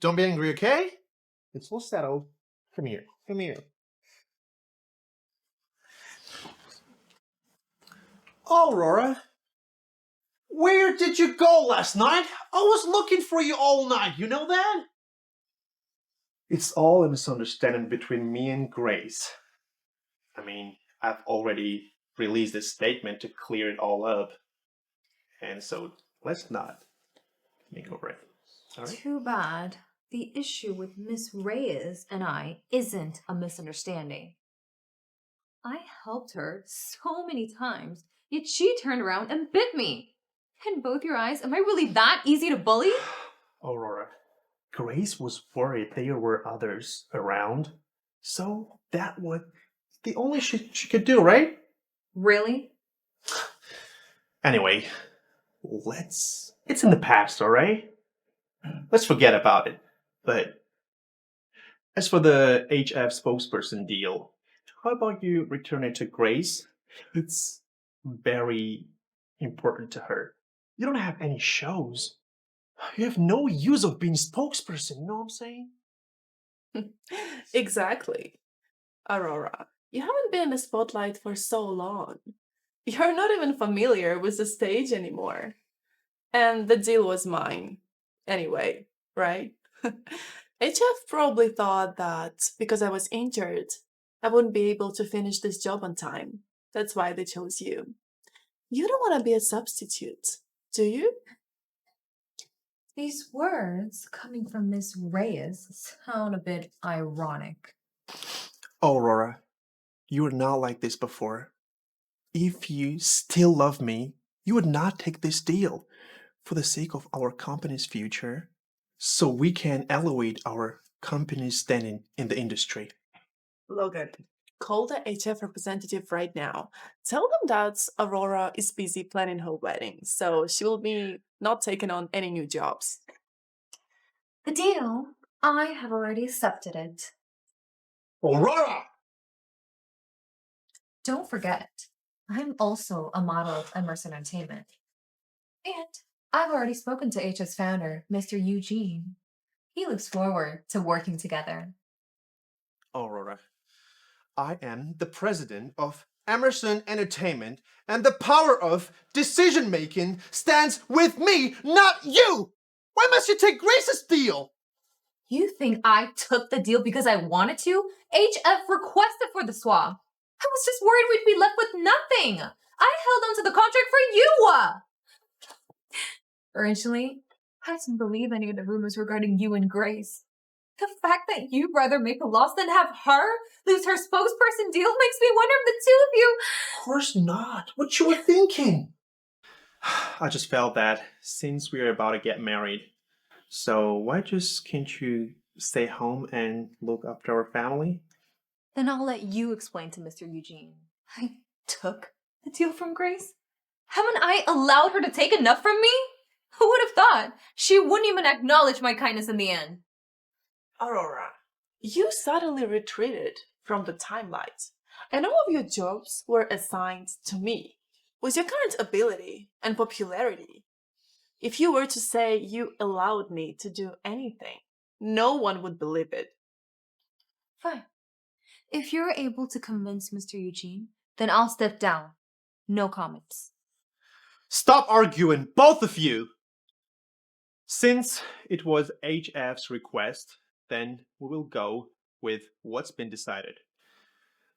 Don't be angry, okay? It's all settled. Come here. Aurora, where did you go last night? I was looking for you all night, you know that? It's all a misunderstanding between me and Grace. I mean, I've already released a statement to clear it all up. And so, let's not make over it. All right? Too bad. The issue with Miss Reyes and I isn't a misunderstanding. I helped her so many times, yet she turned around and bit me. In both your eyes, am I really that easy to bully? Aurora, Grace was worried there were others around. So that was the only she could do, right? Really? Anyway, it's in the past, all right? Let's forget about it. But as for the HF spokesperson deal, how about you return it to Grace? It's very important to her. You don't have any shows. You have no use of being spokesperson, you know what I'm saying? Exactly. Aurora, you haven't been in the spotlight for so long. You're not even familiar with the stage anymore. And the deal was mine. Anyway, right? HF probably thought that because I was injured, I wouldn't be able to finish this job on time. That's why they chose you. You don't want to be a substitute, do you? These words coming from Miss Reyes sound a bit ironic. Aurora, you were not like this before. If you still love me, you would not take this deal for the sake of our company's future, so we can elevate our company's standing in the industry. Logan, call the HF representative right now. Tell them that Aurora is busy planning her wedding, so she will be not taking on any new jobs. The deal, I have already accepted it. Aurora! Don't forget, I'm also a model of Emerson Entertainment. And I've already spoken to HF's founder, Mr. Eugene. He looks forward to working together. Aurora, I am the president of Emerson Entertainment, and the power of decision-making stands with me, not you! Why must you take Grace's deal? You think I took the deal because I wanted to? HF requested for the swap. I was just worried we'd be left with nothing. I held on to the contract for you. Originally, I didn't believe any of the rumors regarding you and Grace. The fact that you'd rather make a loss than have her lose her spokesperson deal makes me wonder if the two of you... Of course not. What you were thinking? I just felt that since we're about to get married, so why just can't you stay home and look after our family? Then I'll let you explain to Mr. Eugene. I took the deal from Grace? Haven't I allowed her to take enough from me? Who would have thought? She wouldn't even acknowledge my kindness in the end. Aurora, you suddenly retreated from the timeline, and all of your jobs were assigned to me. With your current ability and popularity, if you were to say you allowed me to do anything, no one would believe it. Fine. If you're able to convince Mr. Eugene, then I'll step down. No comments. Stop arguing, both of you! Since it was HF's request, then we will go with what's been decided.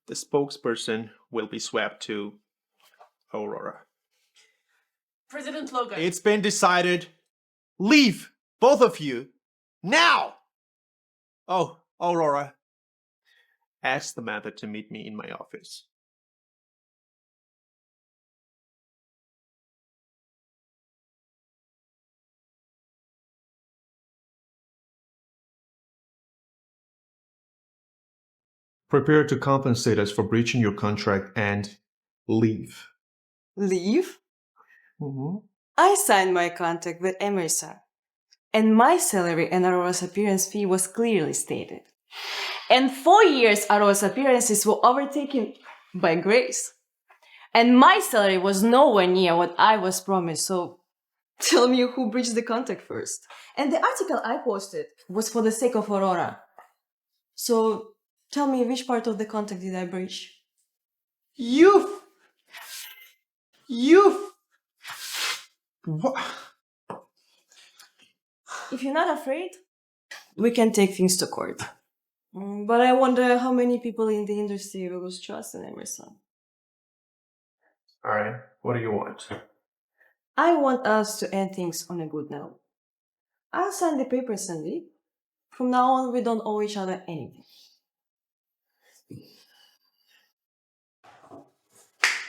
The spokesperson will be swept to Aurora. President Logan. It's been decided. Leave, both of you, now! Oh, Aurora. Ask Samantha to meet me in my office. Prepare to compensate us for breaching your contract and leave. Leave? Mm-hmm. I signed my contract with Emerson, and my salary and Aurora's appearance fee was clearly stated. And 4 years Aurora's appearances were overtaken by Grace. And my salary was nowhere near what I was promised, so tell me who breached the contract first. And the article I posted was for the sake of Aurora. So tell me which part of the contract did I breach? You! What? If you're not afraid, we can take things to court. But I wonder how many people in the industry will lose trust in Emerson. Alright, what do you want? I want us to end things on a good note. I'll sign the papers and leave. From now on, we don't owe each other anything.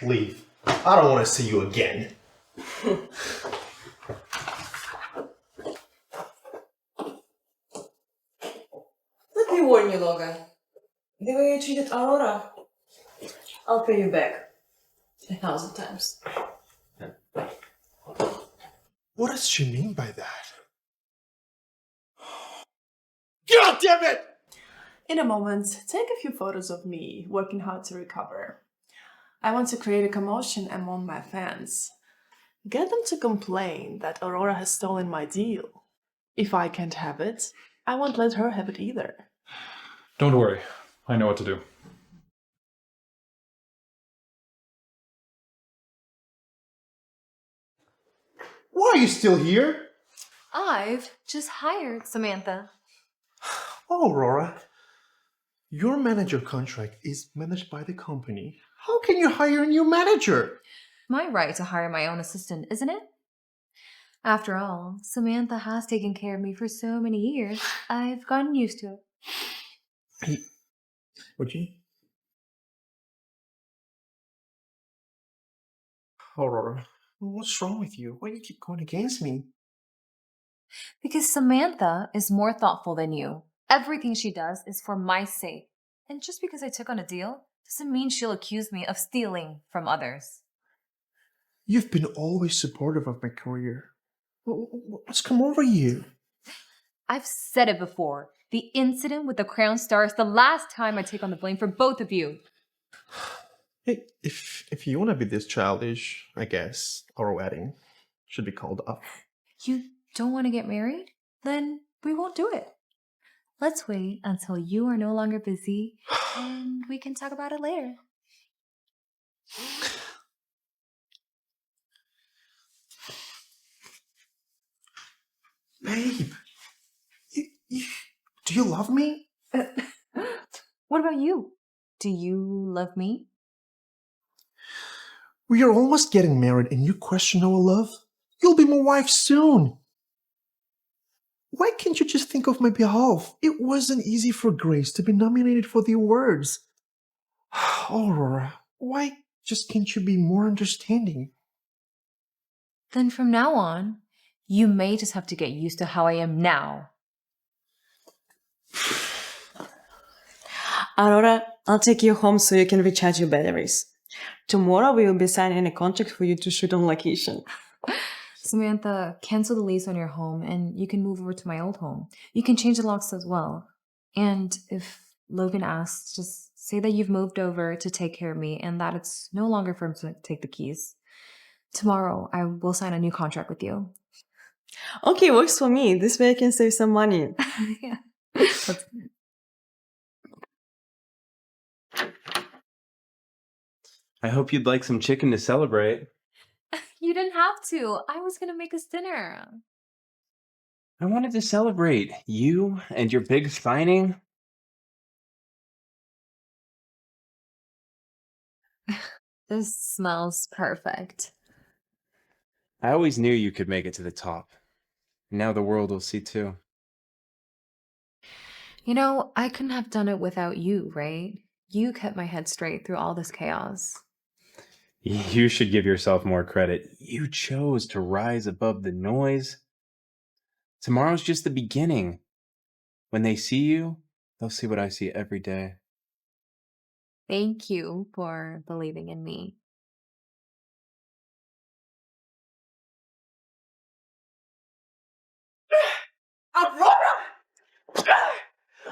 Leave. I don't want to see you again. Let me warn you, Logan. The way you treated Aurora, I'll pay you back 1,000 times. What does she mean by that? God damn it! In a moment, take a few photos of me working hard to recover. I want to create a commotion among my fans. Get them to complain that Aurora has stolen my deal. If I can't have it, I won't let her have it either. Don't worry. I know what to do. Why are you still here? I've just hired Samantha. Oh, Aurora. Your manager contract is managed by the company. How can you hire a new manager? My right to hire my own assistant, isn't it? After all, Samantha has taken care of me for so many years. I've gotten used to it. Would you? Aurora, what's wrong with you? Why do you keep going against me? Because Samantha is more thoughtful than you. Everything she does is for my sake. And just because I took on a deal doesn't mean she'll accuse me of stealing from others. You've been always supportive of my career. What's come over you? I've said it before. The incident with the Crown Star is the last time I take on the blame for both of you. Hey, if you want to be this childish, I guess our wedding should be called off. You don't want to get married? Then we won't do it. Let's wait until you are no longer busy and we can talk about it later. Babe, do you love me? What about you? Do you love me? We are almost getting married and you question our love? You'll be my wife soon. Why can't you just think of my behalf? It wasn't easy for Grace to be nominated for the awards. Aurora, why just can't you be more understanding? Then from now on, you may just have to get used to how I am now. Aurora, I'll take you home so you can recharge your batteries. Tomorrow we will be signing a contract for you to shoot on location. Samantha, cancel the lease on your home and you can move over to my old home. You can change the locks as well. And if Logan asks, just say that you've moved over to take care of me and that it's no longer for him to take the keys. Tomorrow, I will sign a new contract with you. Okay, works for me. This way I can save some money. Yeah. I hope you'd like some chicken to celebrate. You didn't have to. I was going to make us dinner. I wanted to celebrate you and your big signing. This smells perfect. I always knew you could make it to the top. Now the world will see too. You know, I couldn't have done it without you, right? You kept my head straight through all this chaos. You should give yourself more credit. You chose to rise above the noise. Tomorrow's just the beginning. When they see you, they'll see what I see every day. Thank you for believing in me. Aurora!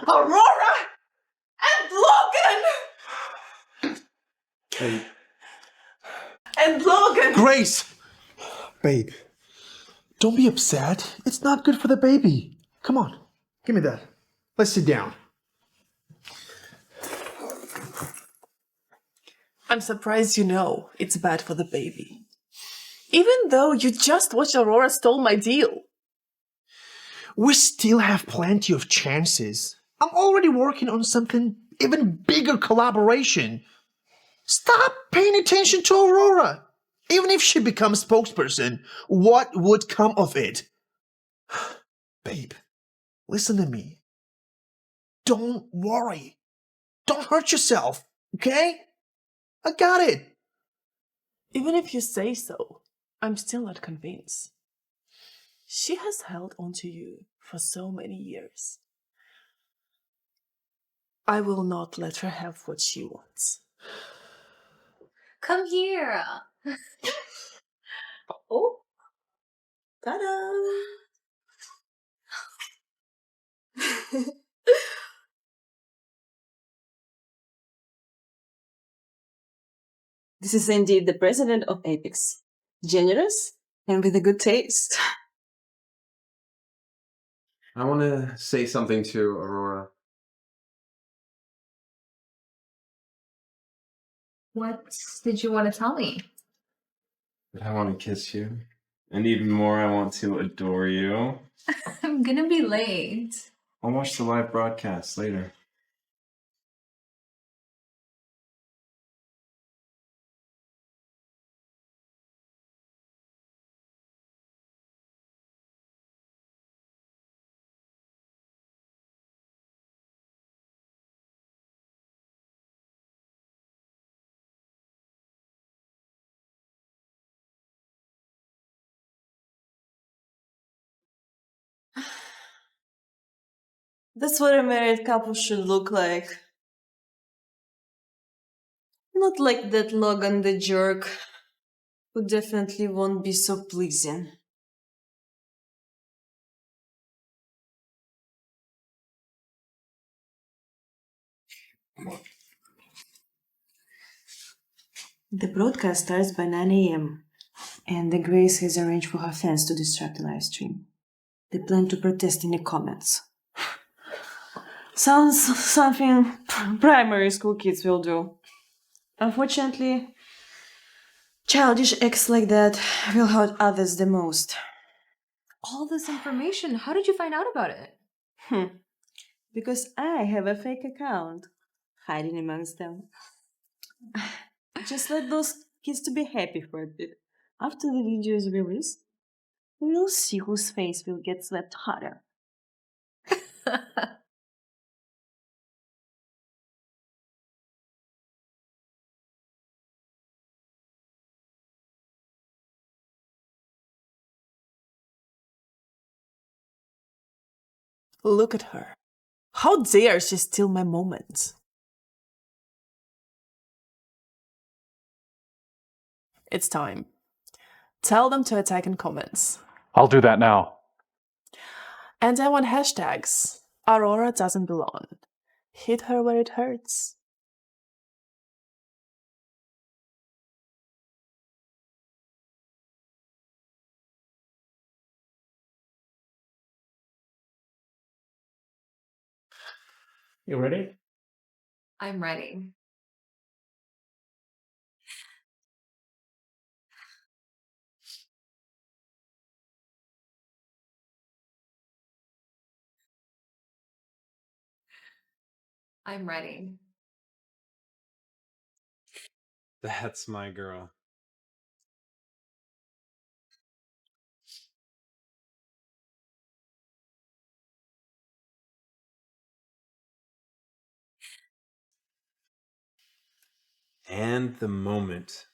Aurora! And Logan! Babe. And Logan! Grace! Babe, don't be upset. It's not good for the baby. Come on, give me that. Let's sit down. I'm surprised you know it's bad for the baby. Even though you just watched Aurora stole my deal. We still have plenty of chances. I'm already working on something even bigger collaboration. Stop paying attention to Aurora. Even if she becomes spokesperson, what would come of it? Babe, listen to me. Don't worry. Don't hurt yourself, okay? I got it. Even if you say so, I'm still not convinced. She has held onto you for so many years. I will not let her have what she wants. Come here. Oh, ta-da! This is indeed the president of Apex. Generous and with a good taste. I want to say something to Aurora. What did you want to tell me? I want to kiss you. And even more, I want to adore you. I'm gonna be late. I'll watch the live broadcast later. That's what a married couple should look like. Not like that Logan the jerk, who definitely won't be so pleasing. The broadcast starts by 9 a.m., and the Grace has arranged for her fans to disrupt the live stream. They plan to protest in the comments. Sounds something primary school kids will do. Unfortunately, childish acts like that will hurt others the most. All this information, how did you find out about it? Because I have a fake account hiding amongst them. Just let those kids to be happy for a bit. After the video is released, we'll see whose face will get slapped harder. Look at her. How dare she steal my moment? It's time. Tell them to attack in comments. I'll do that now. And I want hashtags. Aurora doesn't belong. Hit her where it hurts. You ready? I'm ready. I'm ready. That's my girl. And the moment.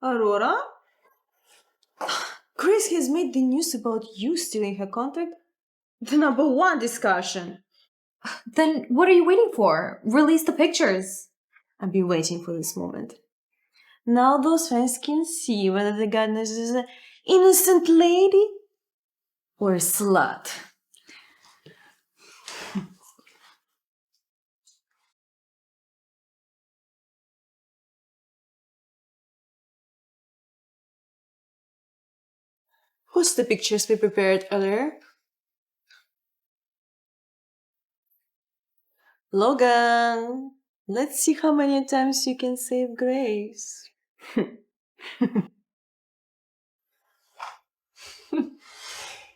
Aurora? Grace has made the news about you stealing her contract the number one discussion. Then what are you waiting for? Release the pictures. I've been waiting for this moment. Now those fans can see whether the Gardner is an innocent lady or a slut. What's the pictures we prepared earlier? Logan, let's see how many times you can save Grace.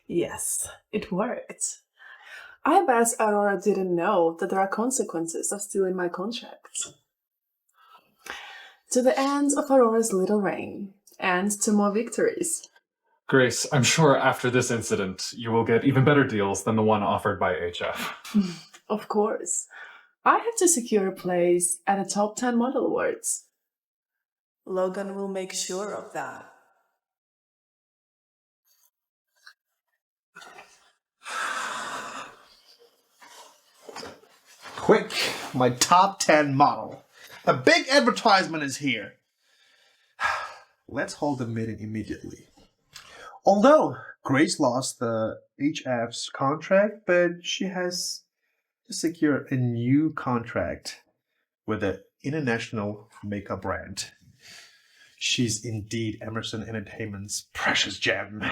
Yes, it worked. I bet Aurora didn't know that there are consequences of stealing my contract. To the end of Aurora's little reign, and to more victories. Grace, I'm sure after this incident, you will get even better deals than the one offered by HF. Of course. I have to secure a place at the top 10 model awards. Logan will make sure of that. Quick, my top 10 model. A big advertisement is here. Let's hold the meeting immediately. Although Grace lost the HF's contract, but she has to secure a new contract with an international makeup brand. She's indeed Emerson Entertainment's precious gem.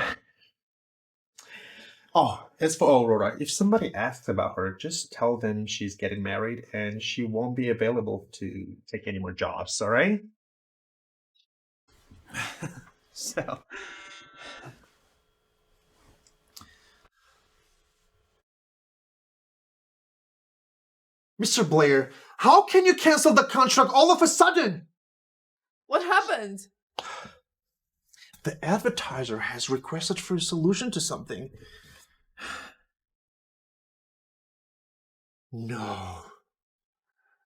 Oh, as for Aurora, if somebody asks about her, just tell them she's getting married and she won't be available to take any more jobs, alright? So... Mr. Blair, how can you cancel the contract all of a sudden? What happened? The advertiser has requested for a solution to something. No.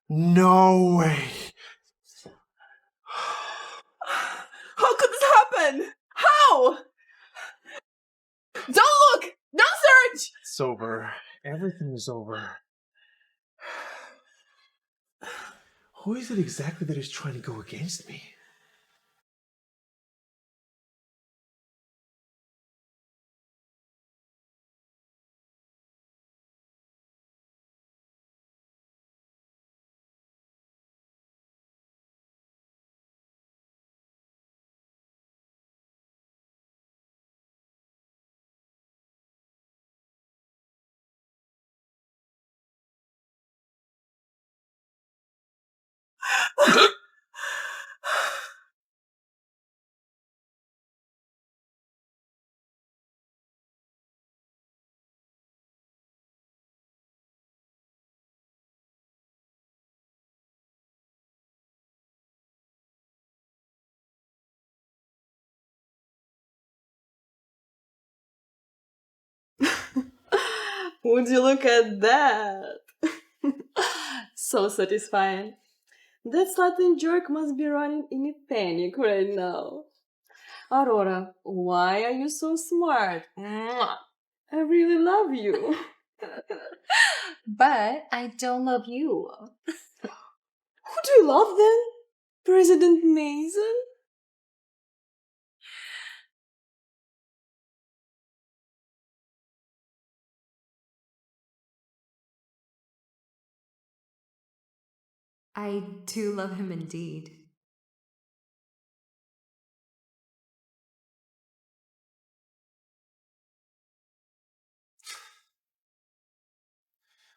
No way. How could this happen? How? Don't look! Don't search! It's over. Everything is over. Who is it exactly that is trying to go against me? Would you look at that? So satisfying. That Latin jerk must be running in a panic right now. Aurora, why are you so smart? Mwah. I really love you. But I don't love you. Who do you love then? President Mason? I do love him indeed.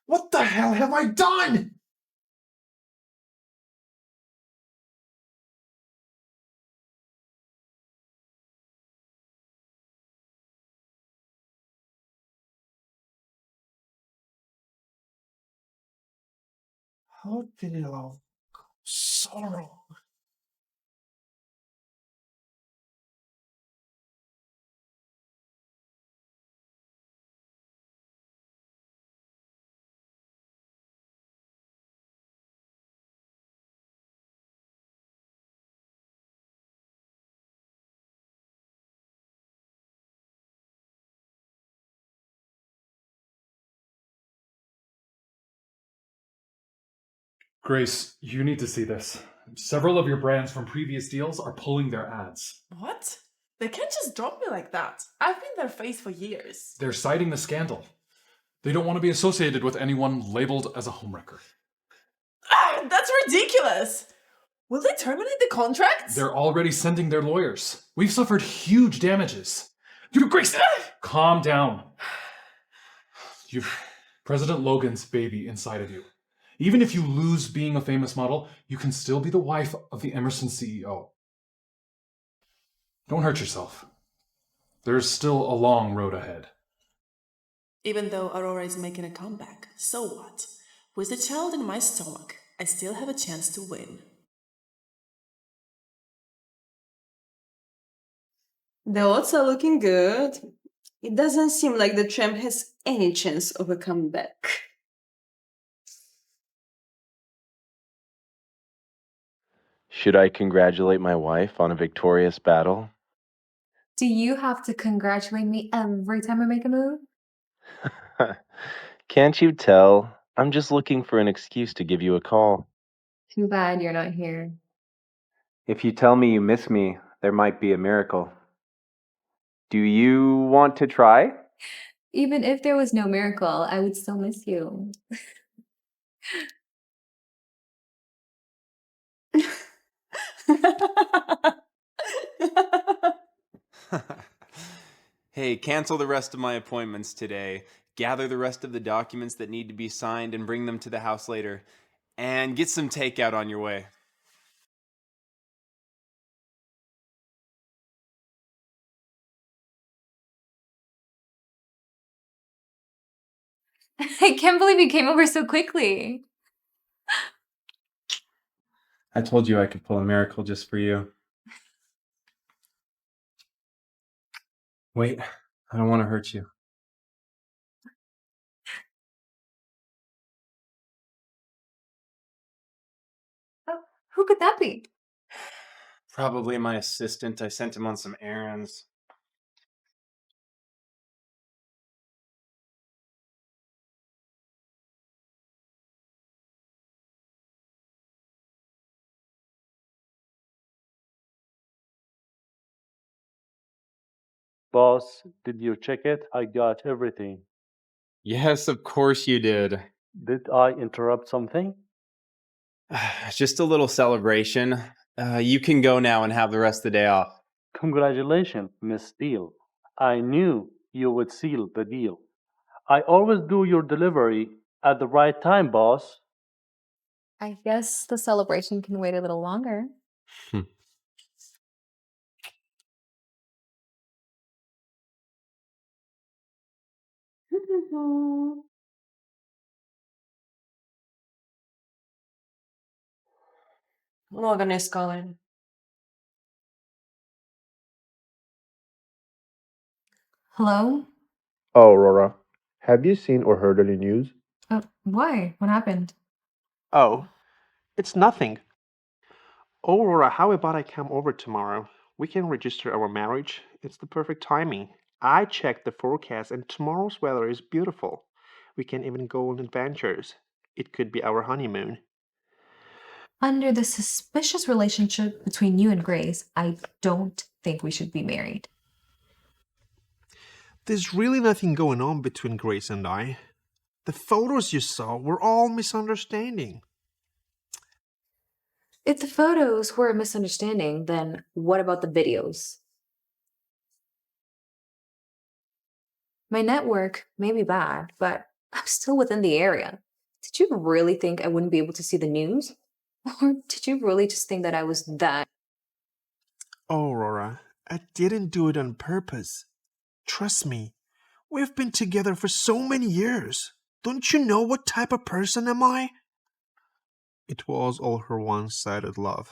What the hell have I done? How did it all go so wrong? Grace, you need to see this. Several of your brands from previous deals are pulling their ads. What? They can't just drop me like that. I've been their face for years. They're citing the scandal. They don't want to be associated with anyone labeled as a homewrecker. Ah, that's ridiculous! Will they terminate the contracts? They're already sending their lawyers. We've suffered huge damages. Grace, calm down. You've President Logan's baby inside of you. Even if you lose being a famous model, you can still be the wife of the Emerson CEO. Don't hurt yourself. There's still a long road ahead. Even though Aurora is making a comeback, so what? With the child in my stomach, I still have a chance to win. The odds are looking good. It doesn't seem like the tramp has any chance of a comeback. Should I congratulate my wife on a victorious battle? Do you have to congratulate me every time I make a move? Can't you tell? I'm just looking for an excuse to give you a call. Too bad you're not here. If you tell me you miss me, there might be a miracle. Do you want to try? Even if there was no miracle, I would still miss you. Hey, cancel the rest of my appointments today. Gather the rest of the documents that need to be signed and bring them to the house later. And get some takeout on your way. I can't believe you came over so quickly. I told you I could pull a miracle just for you. Wait, I don't want to hurt you. Oh, who could that be? Probably my assistant. I sent him on some errands. Boss, did you check it? I got everything. Yes, of course you did. Did I interrupt something? Just a little celebration. You can go now and have the rest of the day off. Congratulations, Miss Steele. I knew you would seal the deal. I always do your delivery at the right time, boss. I guess the celebration can wait a little longer. Logan is calling. Hello? Oh, Aurora, have you seen or heard any news? Why? What happened? Oh, it's nothing. Aurora, how about I come over tomorrow? We can register our marriage. It's the perfect timing. I checked the forecast and tomorrow's weather is beautiful. We can even go on adventures. It could be our honeymoon. Under the suspicious relationship between you and Grace, I don't think we should be married. There's really nothing going on between Grace and I. The photos you saw were all misunderstanding. If the photos were a misunderstanding, then what about the videos? My network may be bad, but I'm still within the area. Did you really think I wouldn't be able to see the news? Or did you really just think that I was that? Aurora, I didn't do it on purpose. Trust me, we've been together for so many years. Don't you know what type of person am I? It was all her one-sided love.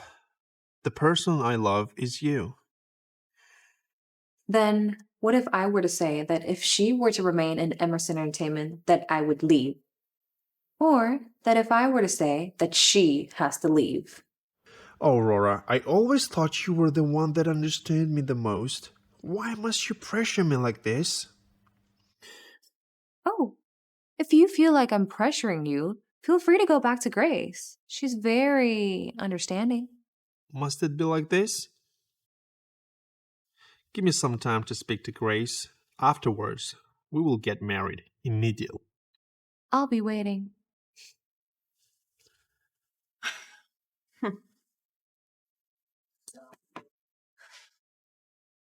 The person I love is you. Then what if I were to say that if she were to remain in Emerson Entertainment, that I would leave? Or that if I were to say that she has to leave? Aurora, I always thought you were the one that understood me the most. Why must you pressure me like this? Oh, if you feel like I'm pressuring you, feel free to go back to Grace. She's very understanding. Must it be like this? Give me some time to speak to Grace. Afterwards, we will get married immediately. I'll be waiting.